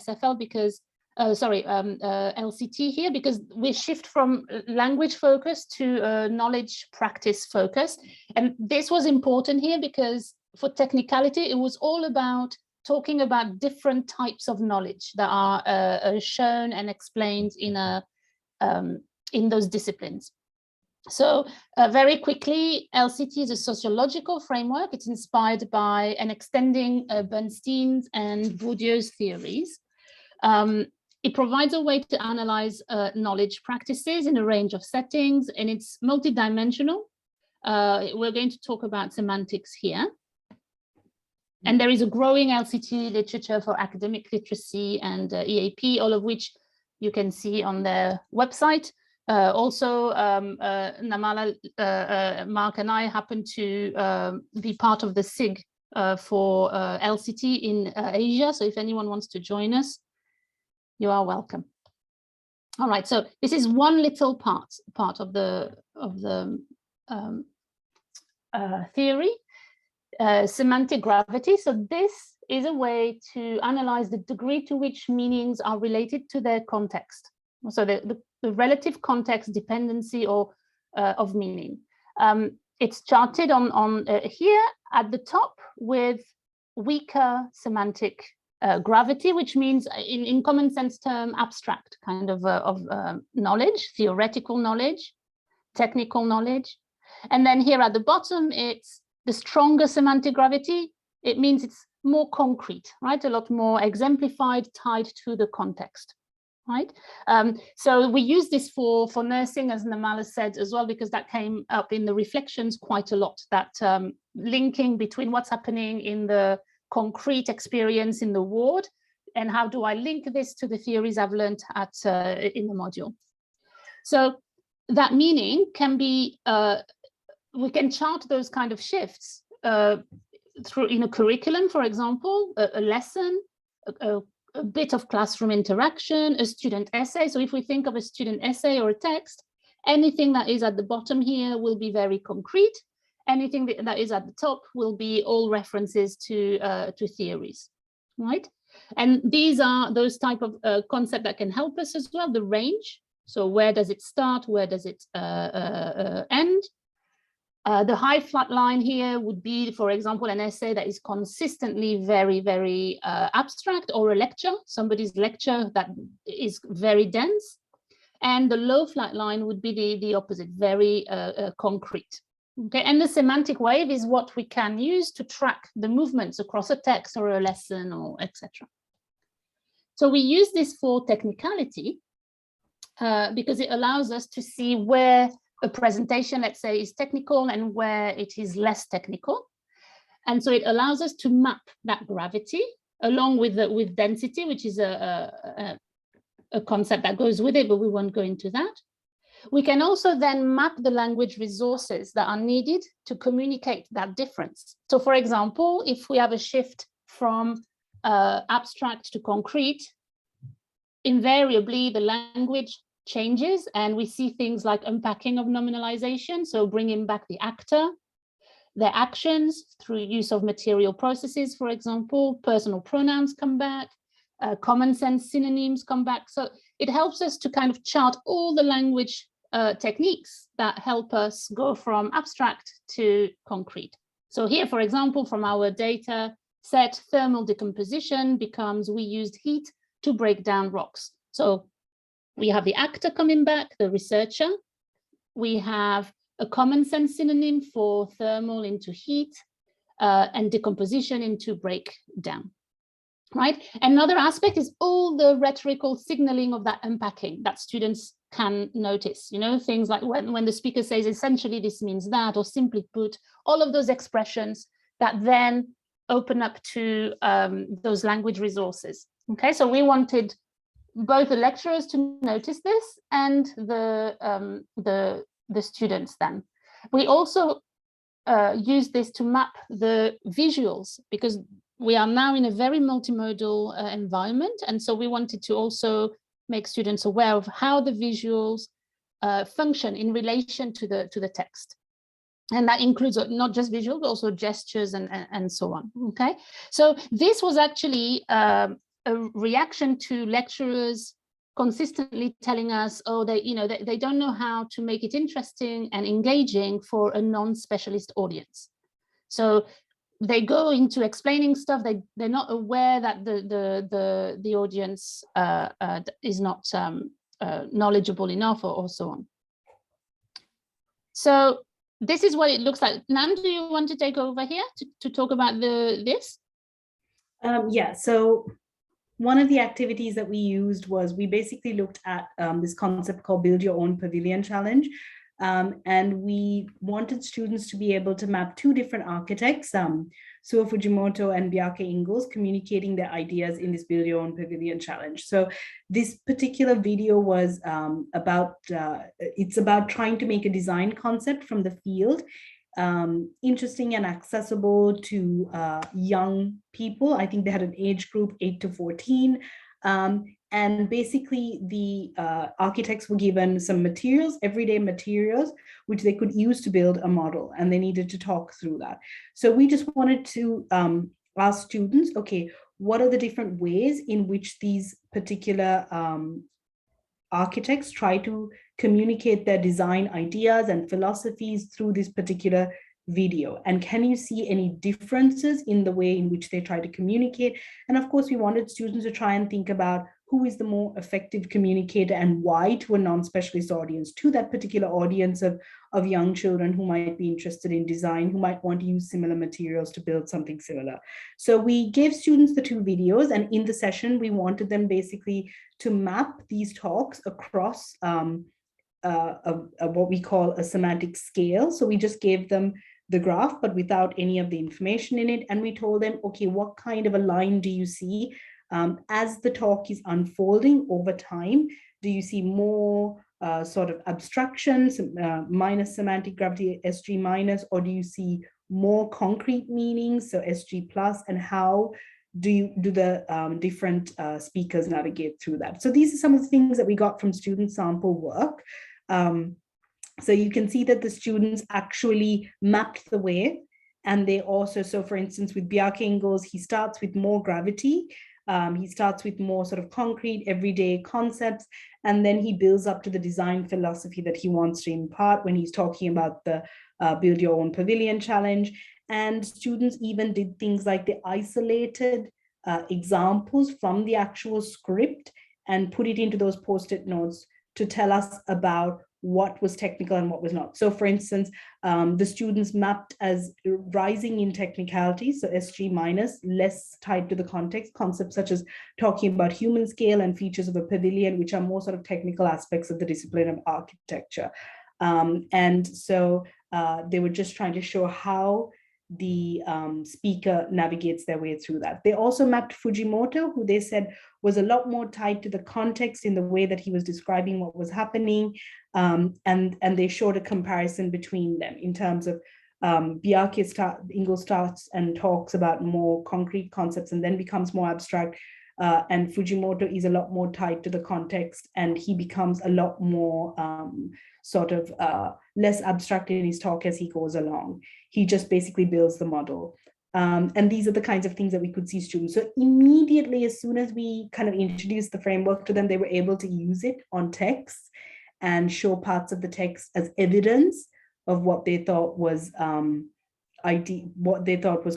SFL, because LCT here, because we shift from language focus to knowledge practice focus. And this was important here because for technicality, it was all about talking about different types of knowledge that are shown and explained in those disciplines. So very quickly, LCT is a sociological framework. It's inspired by and extending Bernstein's and Bourdieu's theories. It provides a way to analyze knowledge practices in a range of settings, and it's multidimensional. We're going to talk about semantics here. And there is a growing LCT literature for academic literacy and EAP, all of which you can see on their website. Also, Namala, Mark and I happen to be part of the SIG for LCT in Asia. So if anyone wants to join us, you are welcome. All right, so this is one little part of the theory, semantic gravity. So this is a way to analyze the degree to which meanings are related to their context. So the relative context dependency or of meaning. It's charted on here at the top with weaker semantic gravity, which means in common sense term, abstract kind of knowledge, theoretical knowledge, technical knowledge. And then here at the bottom, it's the stronger semantic gravity. It means it's more concrete, right? A lot more exemplified, tied to the context, right? So we use this for nursing, as Namala said as well, because that came up in the reflections quite a lot, that linking between what's happening in the concrete experience in the ward and how do I link this to the theories I've learned at in the module. So that meaning can be, we can chart those kind of shifts through in a curriculum, for example, a lesson, a bit of classroom interaction, a student essay. So if we think of a student essay or a text, anything that is at the bottom here will be very concrete. Anything that is at the top will be all references to theories, right? And these are those type of concepts that can help us as well. The range, So where does it start? Where does it end? The high flat line here would be, for example, an essay that is consistently very, very abstract, or a lecture, somebody's lecture that is very dense. And the low flat line would be the opposite, very concrete. Okay, and the semantic wave is what we can use to track the movements across a text or a lesson, or etc. So we use this for technicality because it allows us to see where a presentation, let's say, is technical and where it is less technical. And so it allows us to map that gravity along with density, which is a concept that goes with it, but we won't go into that. We can also then map the language resources that are needed to communicate that difference. So for example, if we have a shift from abstract to concrete, invariably the language changes and we see things like unpacking of nominalization, so bringing back the actor, their actions through use of material processes, for example, personal pronouns come back, common sense synonyms come back. So it helps us to kind of chart all the language techniques that help us go from abstract to concrete. So here, for example, from our data set, thermal decomposition becomes we used heat to break down rocks. So we have the actor coming back, the researcher. We have a common sense synonym for thermal into heat and decomposition into break down. Right. Another aspect is all the rhetorical signaling of that unpacking that students can notice, you know, things like when the speaker says essentially this means that, or simply put, all of those expressions that then open up to those language resources. Okay, so we wanted both the lecturers to notice this and the students then. We also use this to map the visuals, because we are now in a very multimodal environment. And so we wanted to also make students aware of how the visuals function in relation to the text. And that includes not just visuals, but also gestures and so on. Okay, so this was actually a reaction to lecturers consistently telling us, oh, they don't know how to make it interesting and engaging for a non-specialist audience. So they go into explaining stuff, they're not aware that the audience is not knowledgeable enough, or so on. So this is what it looks like. Nan, do you want to take over here to talk about this? Yeah, so one of the activities that we used was we basically looked at this concept called Build Your Own Pavilion Challenge. And we wanted students to be able to map two different architects, Suo Fujimoto and Byakuya Ingalls, communicating their ideas in this Build Your Own Pavilion Challenge. So this particular video was it's about trying to make a design concept from the field interesting and accessible to young people. I think they had an age group 8 to 14. And basically the architects were given some materials, everyday materials, which they could use to build a model, and they needed to talk through that. So we just wanted to ask students, okay, what are the different ways in which these particular architects try to communicate their design ideas and philosophies through this particular video? And can you see any differences in the way in which they try to communicate? And of course, we wanted students to try and think about who is the more effective communicator and why to a non-specialist audience, to that particular audience of young children who might be interested in design, who might want to use similar materials to build something similar. So we gave students the two videos, and in the session, we wanted them basically to map these talks across what we call a semantic scale. So we just gave them the graph, but without any of the information in it. And we told them, okay, what kind of a line do you see as the talk is unfolding over time? Do you see more sort of abstractions, minus semantic gravity, SG minus, or do you see more concrete meanings, so SG plus, and how do the different speakers navigate through that? So these are some of the things that we got from student sample work. So you can see that the students actually mapped the wave, and they also, so for instance, with Byakuya Ingalls, he starts with more gravity, He starts with more sort of concrete, everyday concepts, and then he builds up to the design philosophy that he wants to impart when he's talking about the Build Your Own Pavilion challenge. And students even did things like they isolated examples from the actual script and put it into those post-it notes to tell us about what was technical and what was not. So for instance, the students mapped as rising in technicality, so SG minus, less tied to the context, concepts such as talking about human scale and features of a pavilion, which are more sort of technical aspects of the discipline of architecture. And so they were just trying to show how the speaker navigates their way through that. They also mapped Fujimoto, who they said was a lot more tied to the context in the way that he was describing what was happening. And they showed a comparison between them in terms of Ingo starts and talks about more concrete concepts and then becomes more abstract. And Fujimoto is a lot more tied to the context, and he becomes a lot more less abstract in his talk as he goes along. He just basically builds the model. And these are the kinds of things that we could see students. So immediately, as soon as we kind of introduced the framework to them, they were able to use it on text and show parts of the text as evidence of what they thought was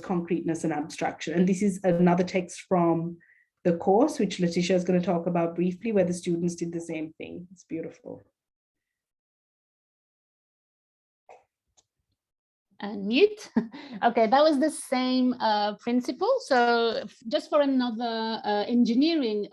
concreteness and abstraction. And this is another text from the course, which Letitia is going to talk about briefly, where the students did the same thing. It's beautiful. And mute. Okay, that was the same principle. So just for another engineering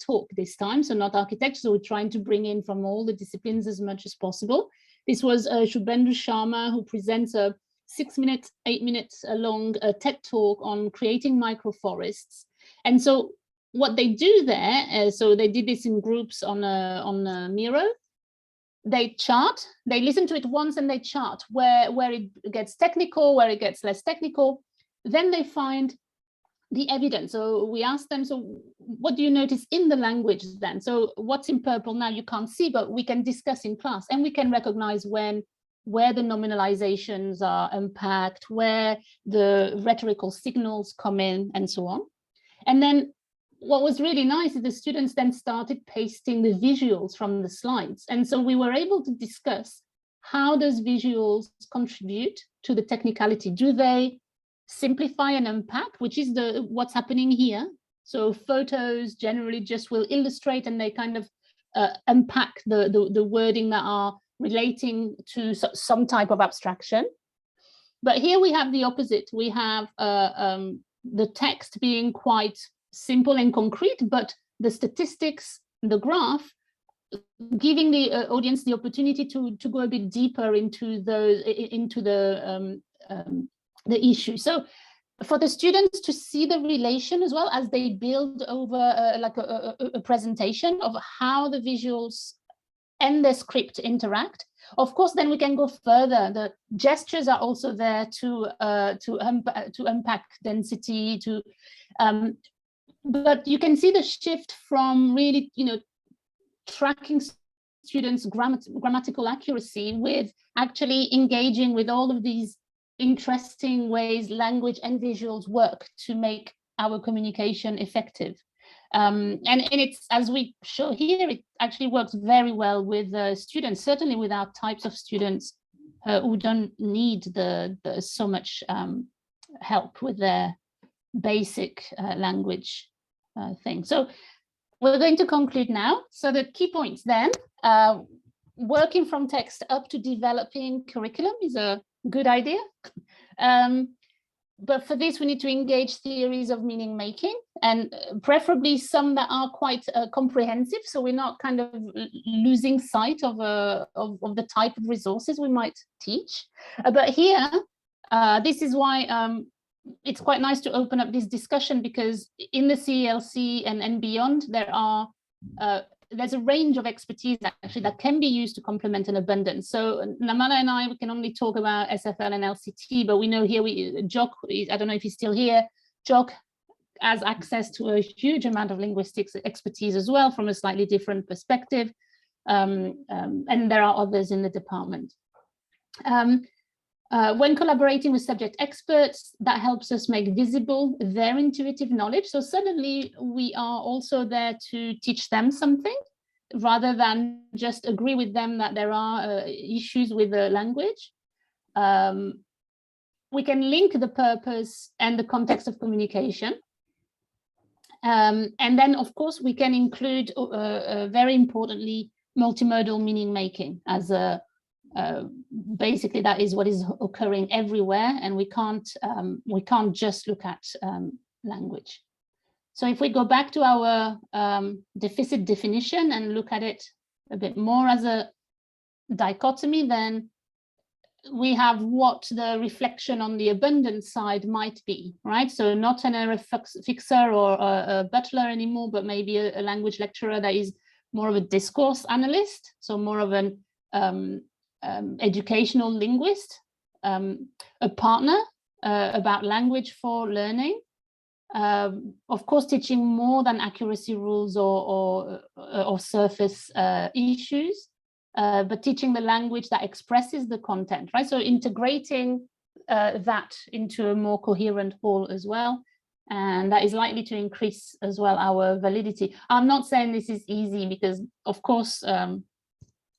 talk this time, so not architecture, so we're trying to bring in from all the disciplines as much as possible. This was Shubhendu Sharma, who presents a 6 minutes, 8 minutes long TED talk on creating microforests. And so what they do there, so they did this in groups on Miro. They chart, they listen to it once and they chart where it gets technical, where it gets less technical. Then they find the evidence. So we ask them, so what do you notice in the language then? So what's in purple now you can't see, but we can discuss in class, and we can recognize where the nominalizations are unpacked, where the rhetorical signals come in, and so on. And then what was really nice is the students then started pasting the visuals from the slides. And so we were able to discuss how those visuals contribute to the technicality. Do they simplify and unpack, which is what's happening here? So photos generally just will illustrate, and they kind of unpack the wording that are relating to some type of abstraction. But here we have the opposite. We have the text being quite simple and concrete, but the statistics, the graph, giving the audience the opportunity to go a bit deeper into the issue. So for the students to see the relation as well as they build over like a presentation of how the visuals and the script interact. Of course, then we can go further. The gestures are also there to unpack density, but you can see the shift from really, tracking students' grammatical accuracy with actually engaging with all of these interesting ways language and visuals work to make our communication effective. And it's, as we show here, it actually works very well with students, certainly with our types of students who don't need so much help with their basic language thing. So we're going to conclude now. So the key points then, working from text up to developing curriculum is a good idea. But for this, we need to engage theories of meaning making, and preferably some that are quite comprehensive. So we're not kind of losing sight of the type of resources we might teach. But here, this is why it's quite nice to open up this discussion, because in the CELC and beyond, there's a range of expertise actually that can be used to complement an abundance. So Namala and I, we can only talk about SFL and LCT, but we know here, Jock, I don't know if he's still here, Jock has access to a huge amount of linguistics expertise as well from a slightly different perspective. And there are others in the department. When collaborating with subject experts, that helps us make visible their intuitive knowledge. So suddenly we are also there to teach them something rather than just agree with them that there are issues with the language. We can link the purpose and the context of communication. And then, of course, we can include, very importantly, multimodal meaning making as a basically that is what is occurring everywhere, and we can't just look at language. So if we go back to our deficit definition and look at it a bit more as a dichotomy, then we have what the reflection on the abundance side might be, right? So not an error fixer or a butler anymore, but maybe a language lecturer that is more of a discourse analyst, so more of an educational linguist, a partner about language for learning, of course, teaching more than accuracy rules or surface issues, but teaching the language that expresses the content, right? So integrating that into a more coherent whole as well. And that is likely to increase as well our validity. I'm not saying this is easy because, of course,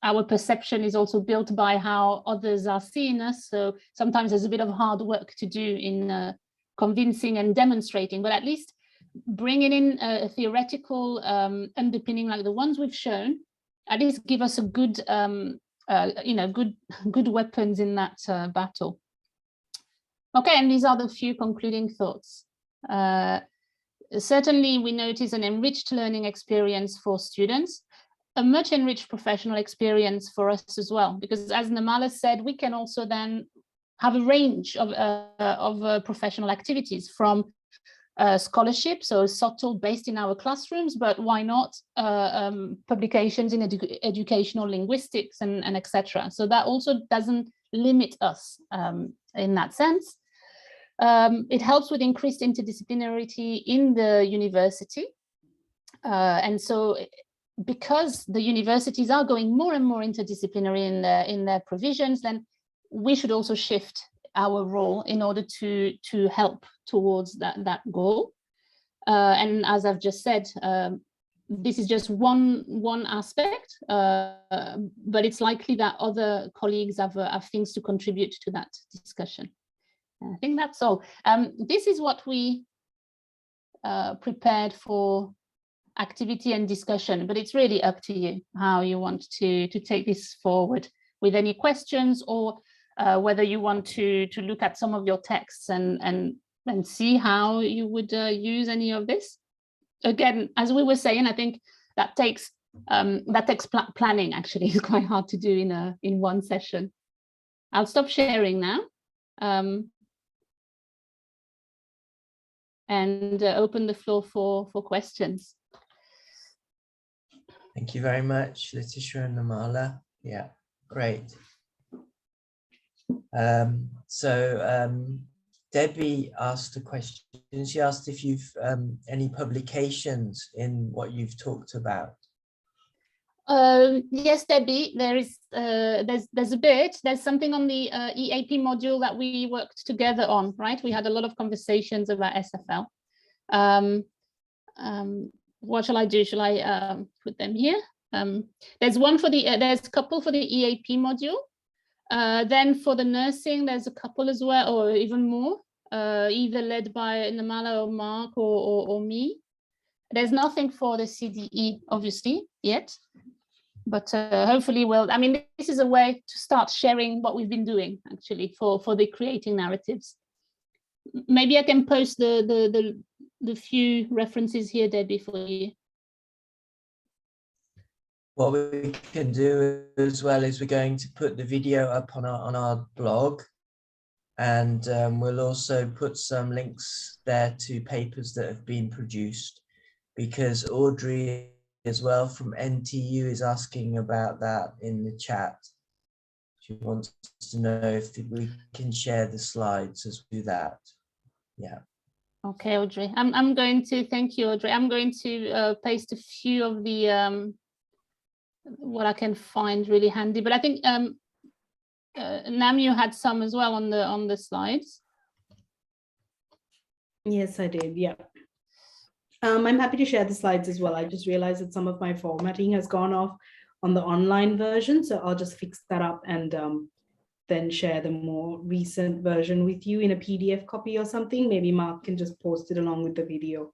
our perception is also built by how others are seeing us. So sometimes there's a bit of hard work to do in convincing and demonstrating, but at least bringing in a theoretical underpinning like the ones we've shown, at least give us a good, good weapons in that battle. Okay, and these are the few concluding thoughts. Certainly, we notice an enriched learning experience for students, a much enriched professional experience for us as well, because as Namala said, we can also then have a range of professional activities from scholarship, so subtle based in our classrooms, but why not publications in educational linguistics and etc. So that also doesn't limit us in that sense. It helps with increased interdisciplinarity in the university. And so because the universities are going more and more interdisciplinary in their provisions, then we should also shift our role in order to help towards that goal. And as I've just said, this is just one aspect, but it's likely that other colleagues have things to contribute to that discussion. I think that's all. This is what we prepared for activity and discussion, but it's really up to you how you want to take this forward with any questions, or whether you want to look at some of your texts and see how you would use any of this. Again, as we were saying, I think that takes planning. Actually, it's quite hard to do in one session. I'll stop sharing now and open the floor for questions. Thank you very much, Letitia and Namala. Yeah, great. Debbie asked a question. She asked if you've any publications in what you've talked about. Yes, Debbie, there's a bit. There's something on the EAP module that we worked together on, right? We had a lot of conversations about SFL. What shall I do? Shall I put them here? There's one for the there's a couple for the EAP module. Then for the nursing, there's a couple as well, or even more, either led by Namala or Mark or me. There's nothing for the CDE, obviously, yet, but hopefully we'll, I mean, this is a way to start sharing what we've been doing, actually, for the creating narratives. Maybe I can post the few references here, Debbie, for you. What we can do as well is we're going to put the video up on our blog, and we'll also put some links there to papers that have been produced, because Audrey as well from NTU is asking about that in the chat. She wants to know if we can share the slides as we do that. Yeah. Okay, Audrey. I'm going to thank you, Audrey. I'm going to paste a few of the what I can find really handy, but I think Nam, you had some as well on the slides. Yes, I did. Yeah. I'm happy to share the slides as well. I just realized that some of my formatting has gone off on the online version, so I'll just fix that up and then share the more recent version with you in a PDF copy or something. Maybe Mark can just post it along with the video.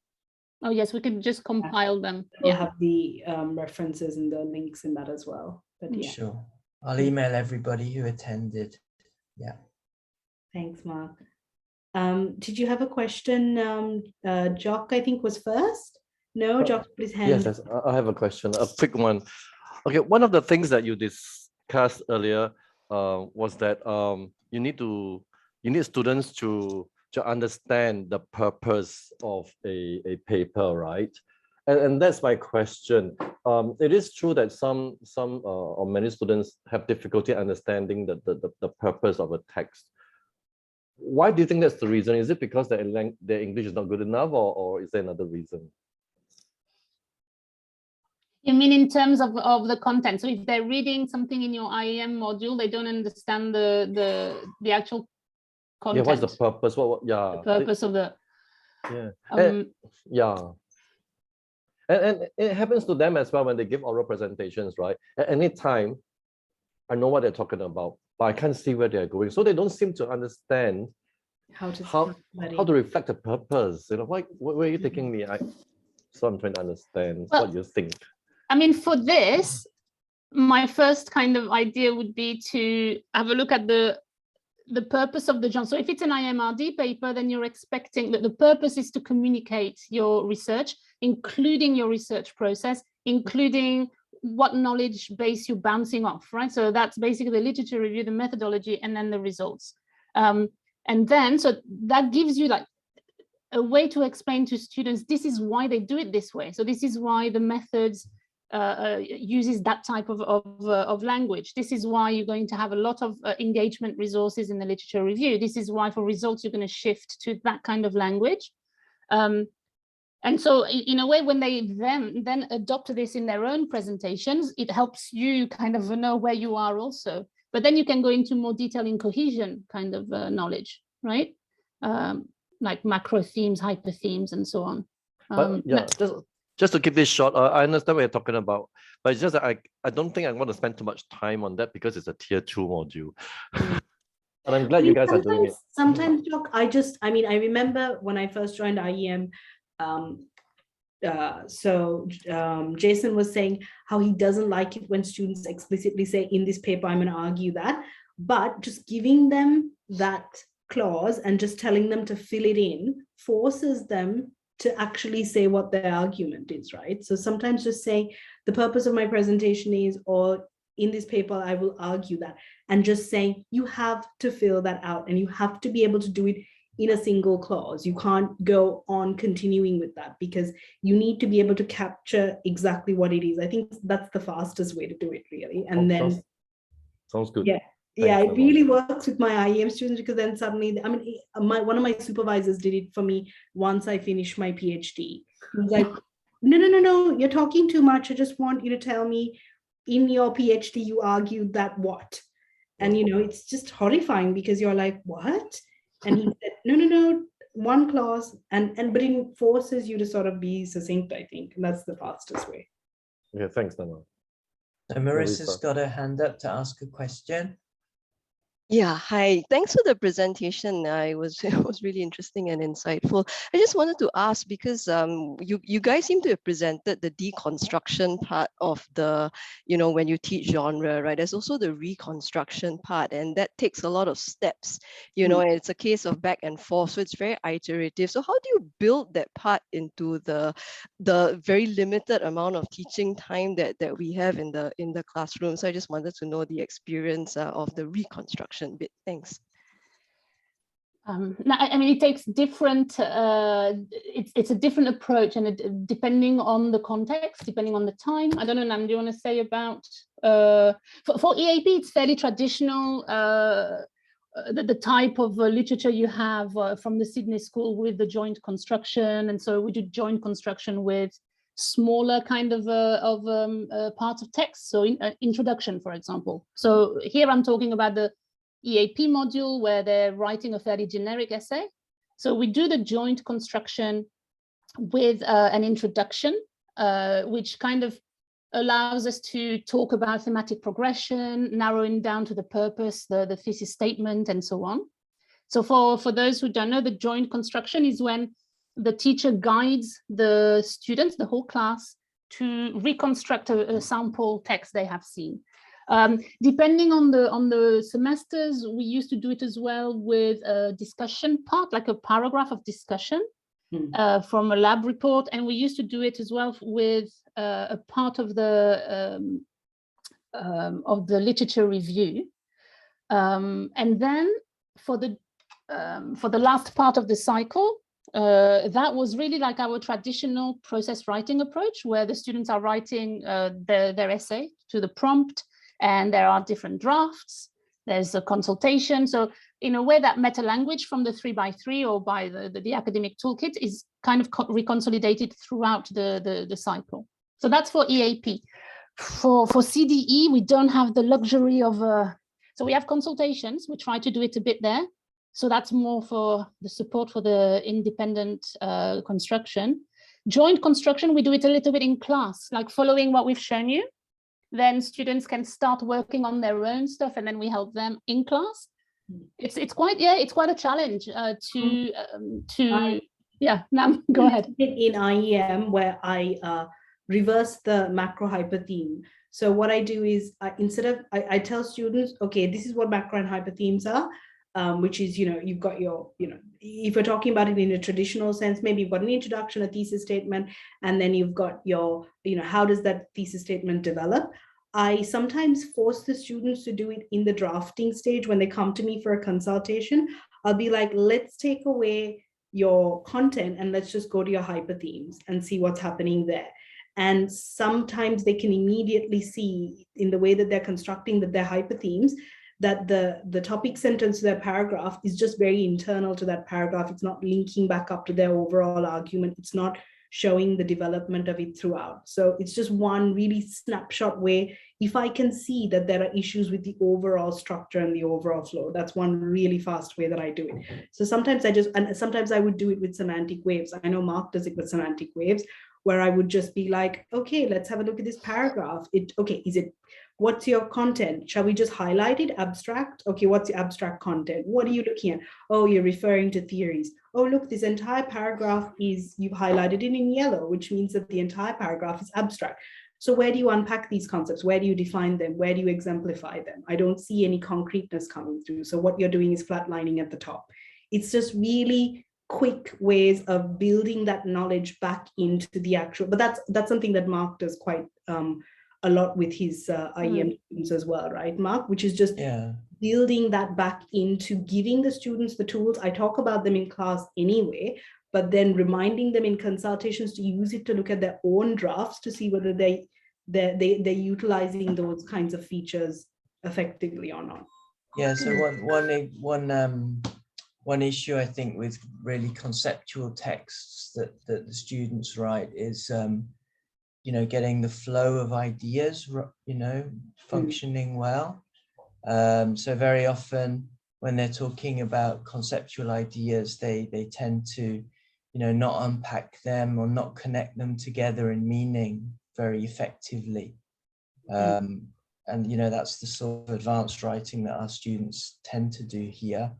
Oh yes, we can just compile them. We'll have the references and the links in that as well. But yeah. Sure. I'll email everybody who attended. Yeah. Thanks, Mark. Did you have a question? Jock, I think, was first. No, Jock, please hand. Yes, I have a question, a quick one. Okay, one of the things that you discussed earlier was that you need students to understand the purpose of a paper, right? And that's my question. It is true that some or many students have difficulty understanding the purpose of a text. Why do you think that's the reason? Is it because their English is not good enough, or is there another reason? You mean in terms of the content? So if they're reading something in your IEM module, they don't understand the actual content. Yeah, what's the purpose? Yeah. The purpose of the. Yeah. Yeah. And it happens to them as well when they give oral presentations, right? At any time, I know what they're talking about, but I can't see where they're going. So they don't seem to understand how to reflect the purpose. You know, where are you taking me? So I'm trying to understand what you think. I mean, for this, my first kind of idea would be to have a look at the purpose of the journal. So if it's an IMRD paper, then you're expecting that the purpose is to communicate your research, including your research process, including what knowledge base you're bouncing off, right? So that's basically the literature review, the methodology, and then the results. And then, so that gives you like a way to explain to students, this is why they do it this way. So this is why the methods uses that type of language. This is why you're going to have a lot of engagement resources in the literature review. This is why for results, you're going to shift to that kind of language. And so in a way, when they then adopt this in their own presentations, it helps you kind of know where you are also. But then you can go into more detail in cohesion kind of knowledge, right? Like macro themes, hyper themes, and so on. But yeah, just to keep this short, I understand what you're talking about, but it's just that I don't think I want to spend too much time on that because it's a tier 2 module. And I'm glad you guys are doing it. Sometimes, Jock, I remember when I first joined IEM, Jason was saying how he doesn't like it when students explicitly say, in this paper, I'm going to argue that, but just giving them that clause and just telling them to fill it in forces them to actually say what their argument is, right? So sometimes just saying the purpose of my presentation is, or in this paper, I will argue that, and just saying you have to fill that out and you have to be able to do it in a single clause. You can't go on continuing with that because you need to be able to capture exactly what it is. I think that's the fastest way to do it, really. And then sounds good. Yeah. Yeah, it really works with my IEM students because then suddenly, I mean, one of my supervisors did it for me once I finished my PhD. He was like, no, you're talking too much. I just want you to tell me in your PhD, you argued that what? And, you know, it's just horrifying because you're like, what? And he said, no, one clause. But it forces you to sort of be succinct, I think. And that's the fastest way. Yeah, thanks, Nana. So Marissa's got her hand up to ask a question. Yeah, hi. Thanks for the presentation. It was really interesting and insightful. I just wanted to ask because you guys seem to have presented the deconstruction part of the, when you teach genre, right? There's also the reconstruction part, and that takes a lot of steps, and it's a case of back and forth. So it's very iterative. So how do you build that part into the very limited amount of teaching time that we have in the classroom? So I just wanted to know the experience of the reconstruction bit. Thanks. No, I mean, it takes different, it's a different approach, and depending on the context, depending on the time. I don't know, Nam, do you want to say about, for EAP, it's fairly traditional, the type of literature you have from the Sydney School with the joint construction. And so we do joint construction with smaller kind of parts of text. So introduction, for example. So here I'm talking about the EAP module where they're writing a fairly generic essay. So we do the joint construction with an introduction, which kind of allows us to talk about thematic progression, narrowing down to the purpose, the thesis statement, and so on. So for those who don't know, the joint construction is when the teacher guides the students, the whole class, to reconstruct a sample text they have seen. Depending on the semesters, we used to do it as well with a discussion part, like a paragraph of discussion from a lab report, and we used to do it as well with a part of the literature review. And then for the last part of the cycle, that was really like our traditional process writing approach, where the students are writing their essay to the prompt, and there are different drafts. There's a consultation. So in a way, that meta language from the 3x3 or by the academic toolkit is kind of reconsolidated throughout the cycle. So that's for EAP. For CDE, we don't have the luxury of, so we have consultations. We try to do it a bit there. So that's more for the support for the independent construction. Joint construction, we do it a little bit in class, like following what we've shown you. Then students can start working on their own stuff, and then we help them in class. It's quite a challenge Nam, go ahead. In IEM, where I reverse the macro hyper theme. So what I do is I tell students, okay, this is what macro and hyper themes are. Which is, you've got your, if we're talking about it in a traditional sense, maybe you've got an introduction, a thesis statement, and then you've got your, how does that thesis statement develop? I sometimes force the students to do it in the drafting stage. When they come to me for a consultation, I'll be like, let's take away your content and let's just go to your hyper themes and see what's happening there. And sometimes they can immediately see in the way that they're constructing their hyper themes, that the topic sentence to their paragraph is just very internal to that paragraph. It's not linking back up to their overall argument. It's not showing the development of it throughout. So it's just one really snapshot way. If I can see that there are issues with the overall structure and the overall flow, that's one really fast way that I do it. So sometimes sometimes I would do it with semantic waves. I know Mark does it with semantic waves, where I would just be like, okay, let's have a look at this paragraph. What's your content? Shall we just highlight it? Abstract? Okay, what's the abstract content? What are you looking at? Oh, you're referring to theories. Oh, look, this entire paragraph you've highlighted it in yellow, which means that the entire paragraph is abstract. So where do you unpack these concepts? Where do you define them? Where do you exemplify them? I don't see any concreteness coming through. So what you're doing is flatlining at the top. It's just really quick ways of building that knowledge back into the actual, but that's something that Mark does quite a lot with his IEM students as well, right, Mark? Which is just building that back into giving the students the tools. I talk about them in class anyway, but then reminding them in consultations to use it to look at their own drafts to see whether they're utilizing those kinds of features effectively or not. Yeah, so one issue I think with really conceptual texts that the students write is getting the flow of ideas, functioning well. So very often when they're talking about conceptual ideas, they tend to, not unpack them or not connect them together in meaning very effectively. And, that's the sort of advanced writing that our students tend to do here.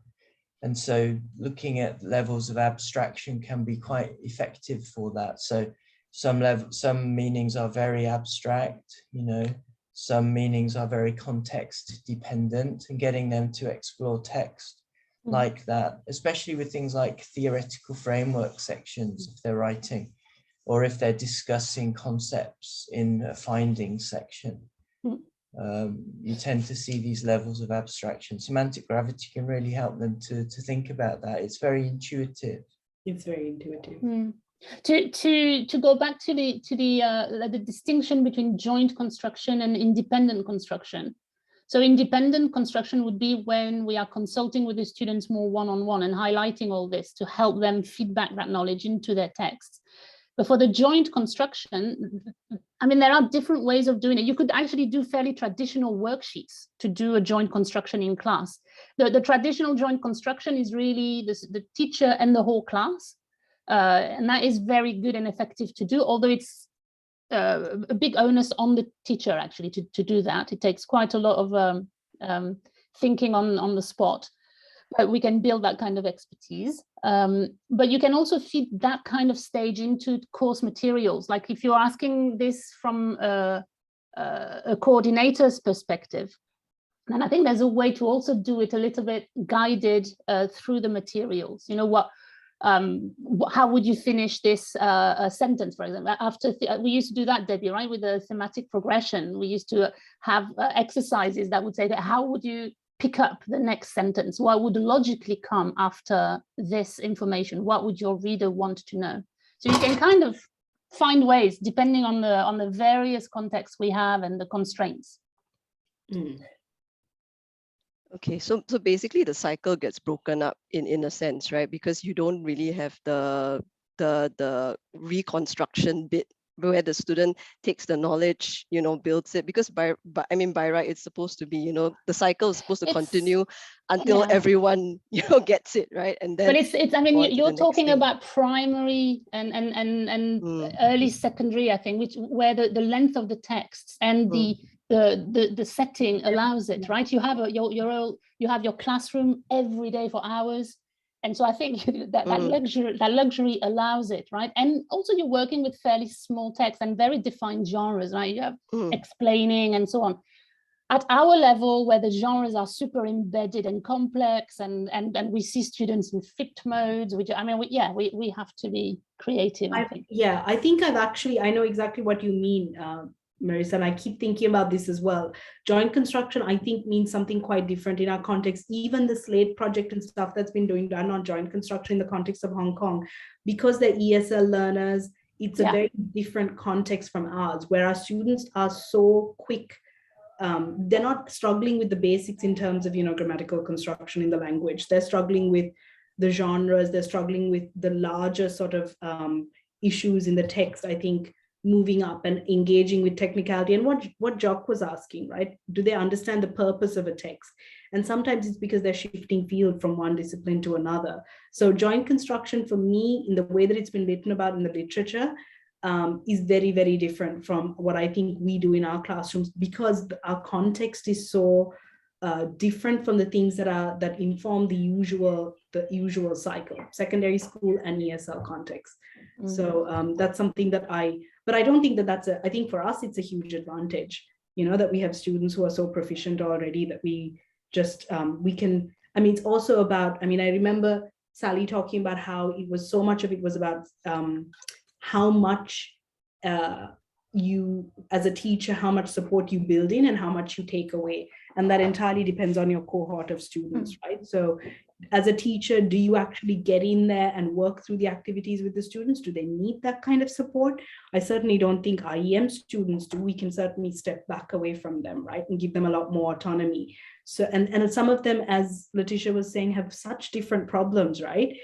And so looking at levels of abstraction can be quite effective for that. So some meanings are very abstract, some meanings are very context dependent, and getting them to explore text like that, especially with things like theoretical framework sections if they're writing, or if they're discussing concepts in a findings section. You tend to see these levels of abstraction. Semantic gravity can really help them to think about that. It's very intuitive. It's very intuitive. To go back to the distinction between joint construction and independent construction. So independent construction would be when we are consulting with the students more one-on-one and highlighting all this to help them feed back that knowledge into their texts. But for the joint construction, I mean, there are different ways of doing it. You could actually do fairly traditional worksheets to do a joint construction in class. The traditional joint construction is really the teacher and the whole class. And that is very good and effective to do, although it's a big onus on the teacher actually to do that. It takes quite a lot of thinking on the spot. But we can build that kind of expertise. But you can also feed that kind of stage into course materials. Like if you're asking this from a coordinator's perspective, then I think there's a way to also do it a little bit guided through the materials. You know, how would you finish this sentence, for example? We used to do that, Debbie, right? With the thematic progression, we used to have exercises that would say that how would you pick up the next sentence? What would logically come after this information? What would your reader want to know? So you can kind of find ways depending on the various contexts we have and the constraints. Okay, so basically the cycle gets broken up in a sense, right? Because you don't really have the reconstruction bit where the student takes the knowledge, you know, builds it, because by right, it's supposed to be, you know, the cycle is supposed to continue until everyone, you know, gets it, right? And then, but it's I mean, you're talking about primary and early secondary, I think, where the length of the texts and the setting allows it, right? You have you have your classroom every day for hours. And so I think that luxury allows it, right? And also you're working with fairly small text and very defined genres, right? You have explaining and so on. At our level, where the genres are super embedded and complex, and we see students in flipped modes, which I mean, we have to be creative. I think. Yeah, I think I know exactly what you mean, Marissa, and I keep thinking about this as well. Joint construction, I think, means something quite different in our context. Even the SLATE project and stuff that's been done on joint construction in the context of Hong Kong, because they're ESL learners, it's a very different context from ours, where our students are so quick. They're not struggling with the basics in terms of, you know, grammatical construction in the language. They're struggling with the genres. They're struggling with the larger sort of issues in the text, I think, moving up and engaging with technicality. And what Jock was asking, right? Do they understand the purpose of a text? And sometimes it's because they're shifting field from one discipline to another. So joint construction for me, in the way that it's been written about in the literature, is very, very different from what I think we do in our classrooms, because our context is so different from the things that inform the usual cycle, secondary school and ESL context. So that's something that but I don't think I think for us, it's a huge advantage, you know, that we have students who are so proficient already that we just, we can, I mean, it's also about, I mean, I remember Sally talking about how it was, so much of it was about how much you, as a teacher, how much support you build in and how much you take away. And that entirely depends on your cohort of students, right? So as a teacher, do you actually get in there and work through the activities with the students? Do they need that kind of support? I certainly don't think IEM students do. We can certainly step back away from them, right? And give them a lot more autonomy. So, and some of them, as Letitia was saying, have such different problems, right?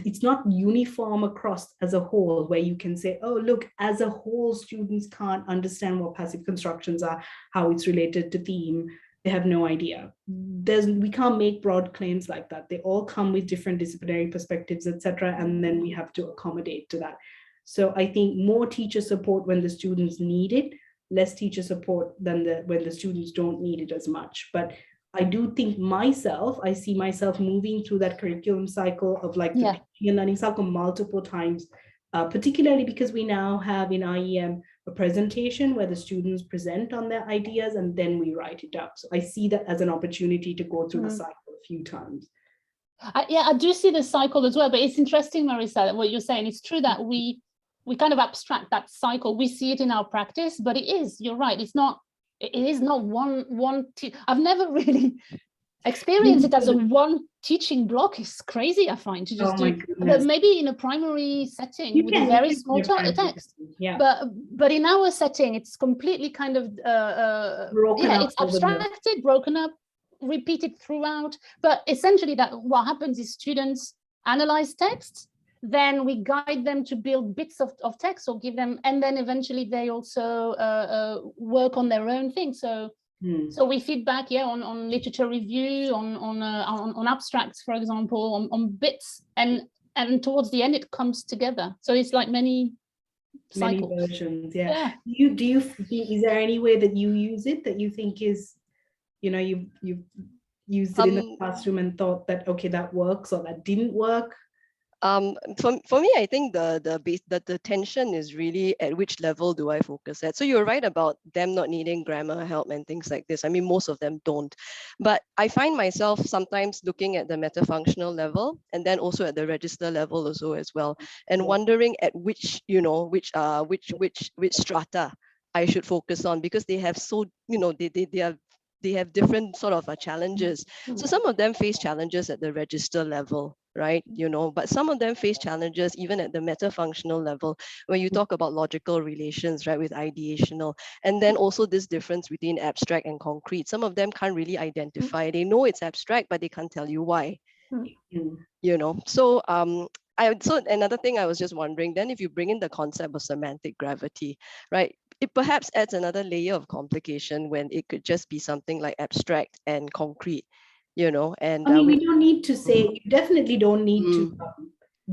It's not uniform across as a whole, where you can say, oh, look, as a whole, students can't understand what passive constructions are, how it's related to theme. They have no idea. We can't make broad claims like that. They all come with different disciplinary perspectives, etc., and then we have to accommodate to that. So I think more teacher support when the students need it, less teacher support than when the students don't need it as much. But I do think I see myself moving through that curriculum cycle of like the teaching and learning cycle multiple times, particularly because we now have in IEM a presentation where the students present on their ideas and then we write it up. So I see that as an opportunity to go through the cycle a few times. I do see the cycle as well, but it's interesting, Marissa, what you're saying. It's true that we kind of abstract that cycle. We see it in our practice, but you're right. It is not one. I've never really experienced it as a one teaching block. Is crazy, I find, to just do. But maybe in a primary setting with a very small text. Yeah. But in our setting, it's completely kind of it's abstracted, broken up, repeated throughout. But essentially, that what happens is students analyze texts, then we guide them to build bits of text or give them, and then eventually they also work on their own thing. So so we feedback, yeah, on literature review, on abstracts, for example, on bits, and towards the end it comes together. So it's like many cycles. Many versions, yeah. Is there any way that you use it that you think is, you know, you've used it in the classroom and thought that, okay, that works, or that didn't work? For me, I think the tension is really at which level do I focus at. So you're right about them not needing grammar help and things like this. I mean, most of them don't. But I find myself sometimes looking at the metafunctional level and then also at the register level also as well, and wondering at which, you know, which strata I should focus on, because they have so, you know, they have different sort of challenges. So some of them face challenges at the register level, right? You know, but some of them face challenges even at the metafunctional level, when you talk about logical relations, right, with ideational, and then also this difference between abstract and concrete. Some of them can't really identify. They know it's abstract, but they can't tell you why. You know, so so another thing I was just wondering, then if you bring in the concept of semantic gravity, right, it perhaps adds another layer of complication when it could just be something like abstract and concrete, you know. And I mean, you don't need to say, you definitely don't need to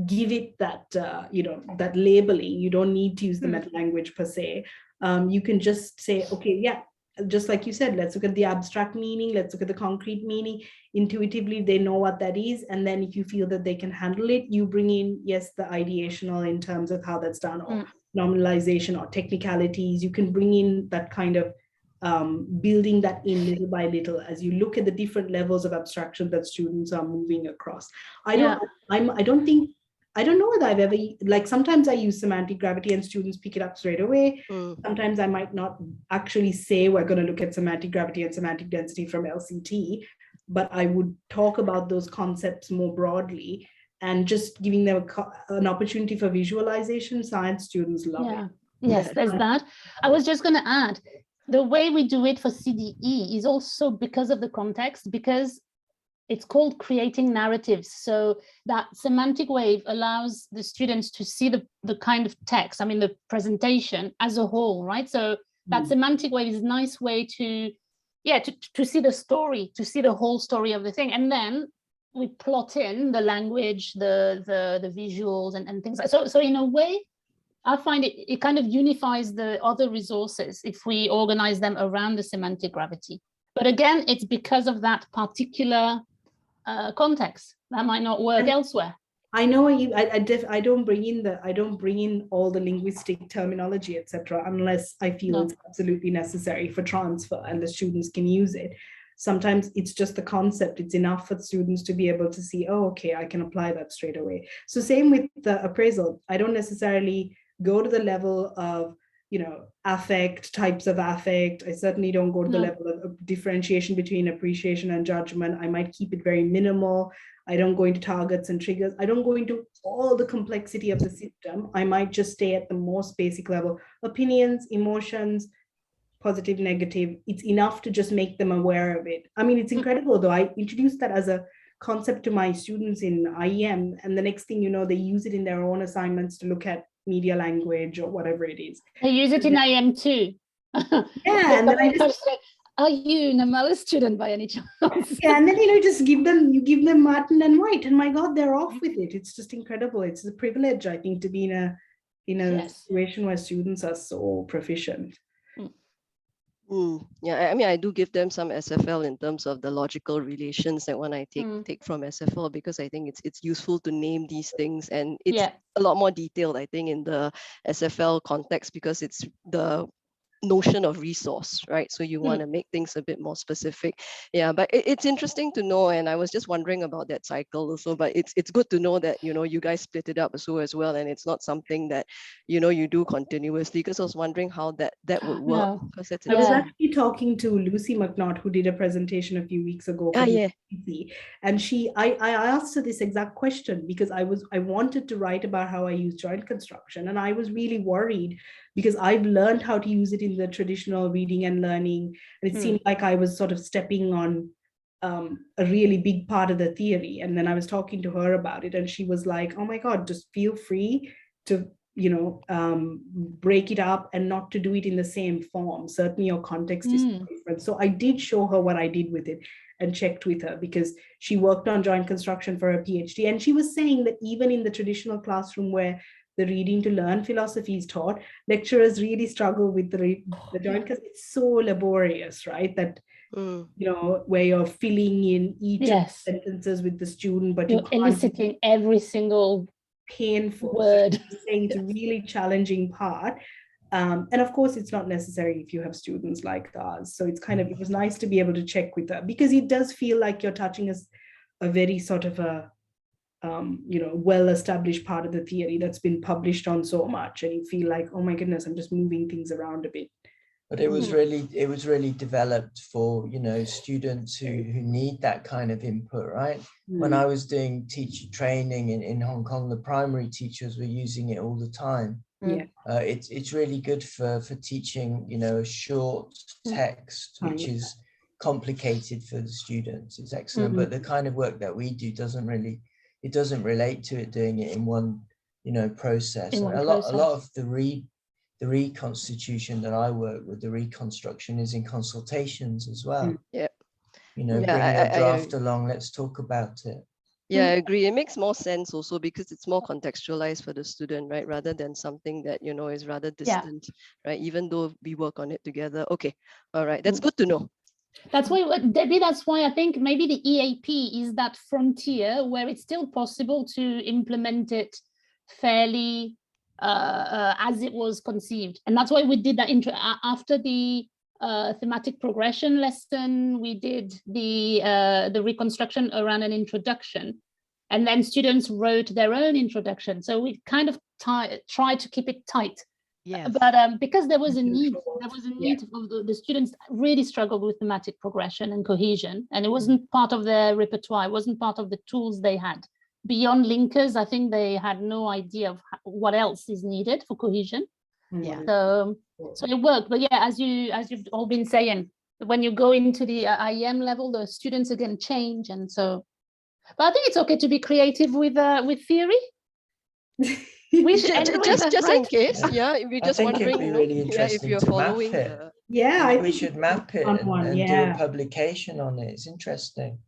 give it that, you know, that labeling. You don't need to use the meta language per se. You can just say, okay, yeah, just like you said, let's look at the abstract meaning, let's look at the concrete meaning. Intuitively, they know what that is. And then if you feel that they can handle it, you bring in, yes, the ideational in terms of how that's done, or nominalization or technicalities. You can bring in that kind of building that in little by little as you look at the different levels of abstraction that students are moving across. I don't know whether I've ever, like, sometimes I use semantic gravity and students pick it up straight away. Sometimes I might not actually say we're going to look at semantic gravity and semantic density from LCT, but I would talk about those concepts more broadly and just giving them an opportunity for visualization. Science students love it. Yes, there's that. I was just going to add, the way we do it for CDE is also because of the context, because it's called creating narratives. So that semantic wave allows the students to see the kind of text, I mean, the presentation as a whole, right? So that semantic wave is a nice way to see the story, to see the whole story of the thing. And then we plot in the language, the visuals and things like so. So in a way, I find it kind of unifies the other resources if we organize them around the semantic gravity. But again, it's because of that particular context that might not work elsewhere. I know I don't bring in all the linguistic terminology, etc., unless I feel it's absolutely necessary for transfer and the students can use it. Sometimes it's just the concept. It's enough for students to be able to see, oh, okay, I can apply that straight away. So same with the appraisal. I don't necessarily go to the level of, you know, affect, types of affect. I certainly don't go to the level of differentiation between appreciation and judgment. I might keep it very minimal. I don't go into targets and triggers. I don't go into all the complexity of the system. I might just stay at the most basic level. Opinions, emotions, positive, negative. It's enough to just make them aware of it. I mean, it's incredible though. I introduced that as a concept to my students in IEM, and the next thing you know, they use it in their own assignments to look at media language or whatever it is. They use it in IEM too. Yeah, and then I just say, are you an Namala student by any chance? Yeah, and then you give them Martin and White, and my God, they're off with it. It's just incredible. It's a privilege, I think, to be in a situation where students are so proficient. Yeah, I mean, I do give them some SFL in terms of the logical relations that when I take from SFL, because I think it's useful to name these things, and it's a lot more detailed, I think, in the SFL context, because it's the notion of resource, right? So you want to make things a bit more specific. Yeah, but it's interesting to know, and I was just wondering about that cycle also, but it's good to know that, you know, you guys split it up so as well, and it's not something that, you know, you do continuously, because I was wondering how that would work. Because I was actually talking to Lucy McNaught, who did a presentation a few weeks ago for BBC, and I asked her this exact question, because I wanted to write about how I use joint construction, and I was really worried because I've learned how to use it in the traditional reading and learning, and it seemed like I was sort of stepping on a really big part of the theory. And then I was talking to her about it, and she was like, oh my God, just feel free to, break it up and not to do it in the same form. Certainly your context is different. So I did show her what I did with it and checked with her, because she worked on joint construction for her PhD. And she was saying that even in the traditional classroom where the reading to learn philosophy is taught, lecturers really struggle with the joint, because it's so laborious, right? That, where you're filling in each of the sentences with the student, but you're eliciting every single painful word. So saying it's a really challenging part. And of course, it's not necessary if you have students like ours. So it's it was nice to be able to check with her, because it does feel like you're touching a very sort of a, well-established part of the theory that's been published on so much, and you feel like, oh my goodness, I'm just moving things around a bit. But it was really developed for, students who need that kind of input, right? When I was doing teacher training in Hong Kong, the primary teachers were using it all the time. It's really good for teaching, a short text, which is complicated for the students. It's excellent, but the kind of work that we do doesn't relate to it doing it in one, process. A lot of the reconstitution that I work with, the reconstruction, is in consultations as well. Bring a draft along, let's talk about it. Yeah, I agree. It makes more sense also because it's more contextualized for the student, right? Rather than something that, is rather distant, right? Even though we work on it together. Okay, all right, that's good to know. That's why, Debbie, that's why I think maybe the EAP is that frontier where it's still possible to implement it fairly as it was conceived. And that's why we did that after the thematic progression lesson. We did the reconstruction around an introduction, and then students wrote their own introduction. So we kind of tried to keep it tight. But because there was a need, of the students really struggled with thematic progression and cohesion, and it wasn't part of their repertoire, it wasn't part of the tools they had. Beyond linkers, I think they had no idea of what else is needed for cohesion. So it worked. But as you've all been saying, when you go into the IEM level, the students again change, and so. But I think it's okay to be creative with theory. We should just in case, we just wondering, really interesting if you're to following map it. We should map it and do a publication on it. It's interesting.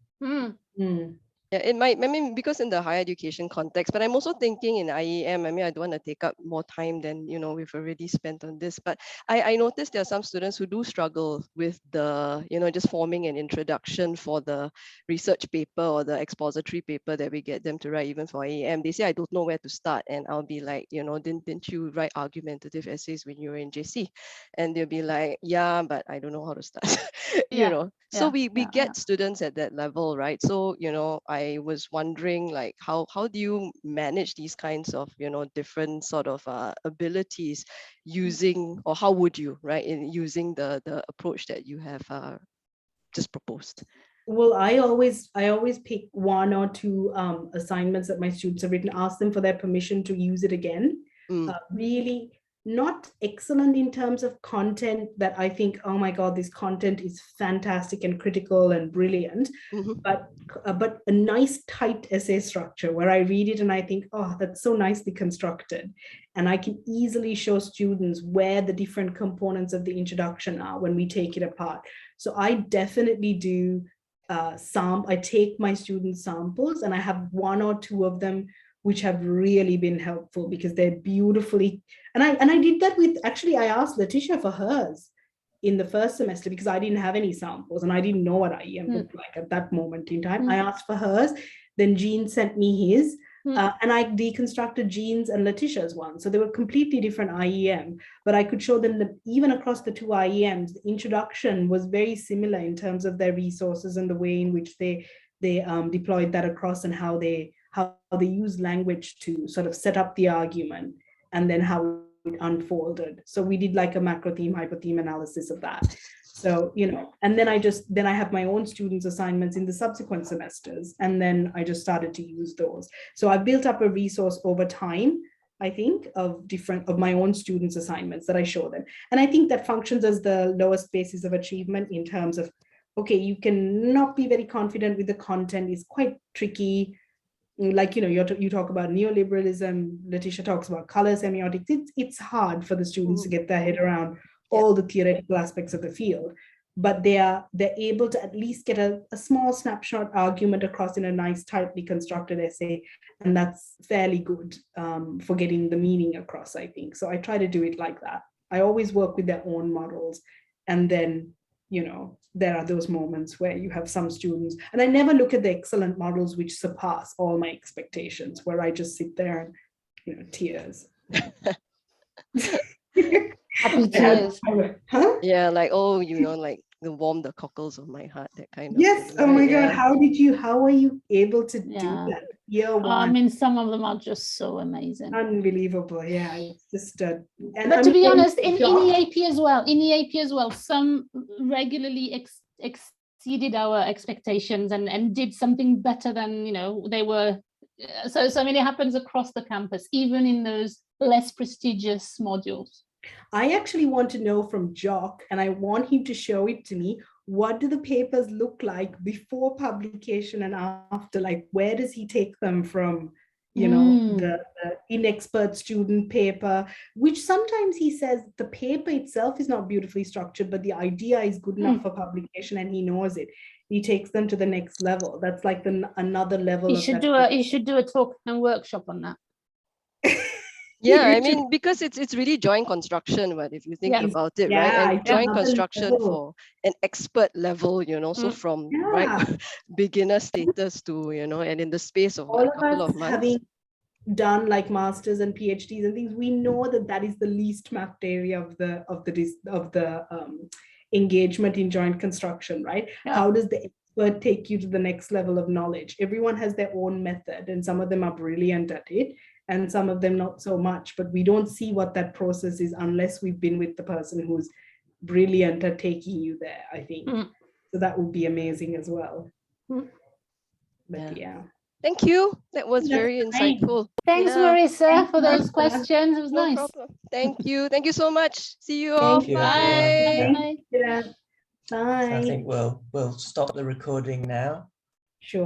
Yeah, it might, because in the higher education context, but I'm also thinking in IEM, I don't want to take up more time than, we've already spent on this, but I noticed there are some students who do struggle with the, just forming an introduction for the research paper or the expository paper that we get them to write, even for IEM. They say, I don't know where to start. And I'll be like, didn't you write argumentative essays when you were in JC? And they'll be like, yeah, but I don't know how to start, So we get students at that level, right? So, I was wondering, like, how do you manage these kinds of, different sort of abilities using, or how would you, right, in using the approach that you have just proposed? Well, I always pick one or two assignments that my students have written, ask them for their permission to use it again. Really not excellent in terms of content that I think, oh my God, this content is fantastic and critical and brilliant, but a nice tight essay structure where I read it and I think, oh, that's so nicely constructed. And I can easily show students where the different components of the introduction are when we take it apart. So I definitely do I take my student samples, and I have one or two of them which have really been helpful because they're beautifully, and I did that with, actually I asked Letitia for hers in the first semester because I didn't have any samples and I didn't know what IEM looked like at that moment in time. I asked for hers, then Jean sent me his, and I deconstructed Jean's and Letitia's one. So they were completely different IEM, but I could show them that even across the two IEMs, the introduction was very similar in terms of their resources and the way in which they deployed that across, and how they use language to sort of set up the argument, and then how it unfolded. So we did like a macro theme, hyper theme analysis of that. So, and then I have my own students' assignments in the subsequent semesters, and then I just started to use those. So I built up a resource over time, I think, of my own students' assignments that I show them. And I think that functions as the lowest basis of achievement in terms of okay, you can not be very confident with the content, is quite tricky. Like, you know, you talk about neoliberalism, Letitia talks about color semiotics. It's hard for the students to get their head around all the theoretical aspects of the field, but they're able to at least get a small snapshot argument across in a nice, tightly constructed essay. And that's fairly good for getting the meaning across, I think. So I try to do it like that. I always work with their own models. And then, you know, there are those moments where you have some students, and I never look at the excellent models which surpass all my expectations, where I just sit there and, you know, tears. Happy tears. Huh? Yeah, like, oh, you know, like warm the cockles of my heart, that kind of Yes. thing, Oh my right? God. Yeah. How are you able to do Yeah. that? Year I one. mean, some of them are just so amazing. Unbelievable. Yeah. It's just and But I to be mean, honest, in yeah. EAP as well, some regularly exceeded our expectations and did something better than, you know, they were. So I mean, it happens across the campus, even in those less prestigious modules. I actually want to know from Jock, and I want him to show it to me. What do the papers look like before publication and after? Like, where does he take them from? You know, the inexpert student paper, which sometimes he says the paper itself is not beautifully structured, but the idea is good enough for publication, and he knows it. He takes them to the next level. That's like another level. You should do a talk and workshop on that. Yeah, I mean, because it's really joint construction, but if you think about it, right? And joint construction for an expert level, you know, so from right beginner status to, you know, and in the space of like a couple of months. Having done like masters and PhDs and things, we know that is the least mapped area of the engagement in joint construction, right? How does the expert take you to the next level of knowledge? Everyone has their own method, and some of them are brilliant at it, and some of them not so much, but we don't see what that process is unless we've been with the person who's brilliant at taking you there, I think. So that would be amazing as well. But yeah. Thank you. That was very insightful. Thanks, Marissa, for those questions. It was nice. Problem. Thank you. Thank you so much. See you all. Thank you, Bye. Bye. So I think we'll stop the recording now. Sure.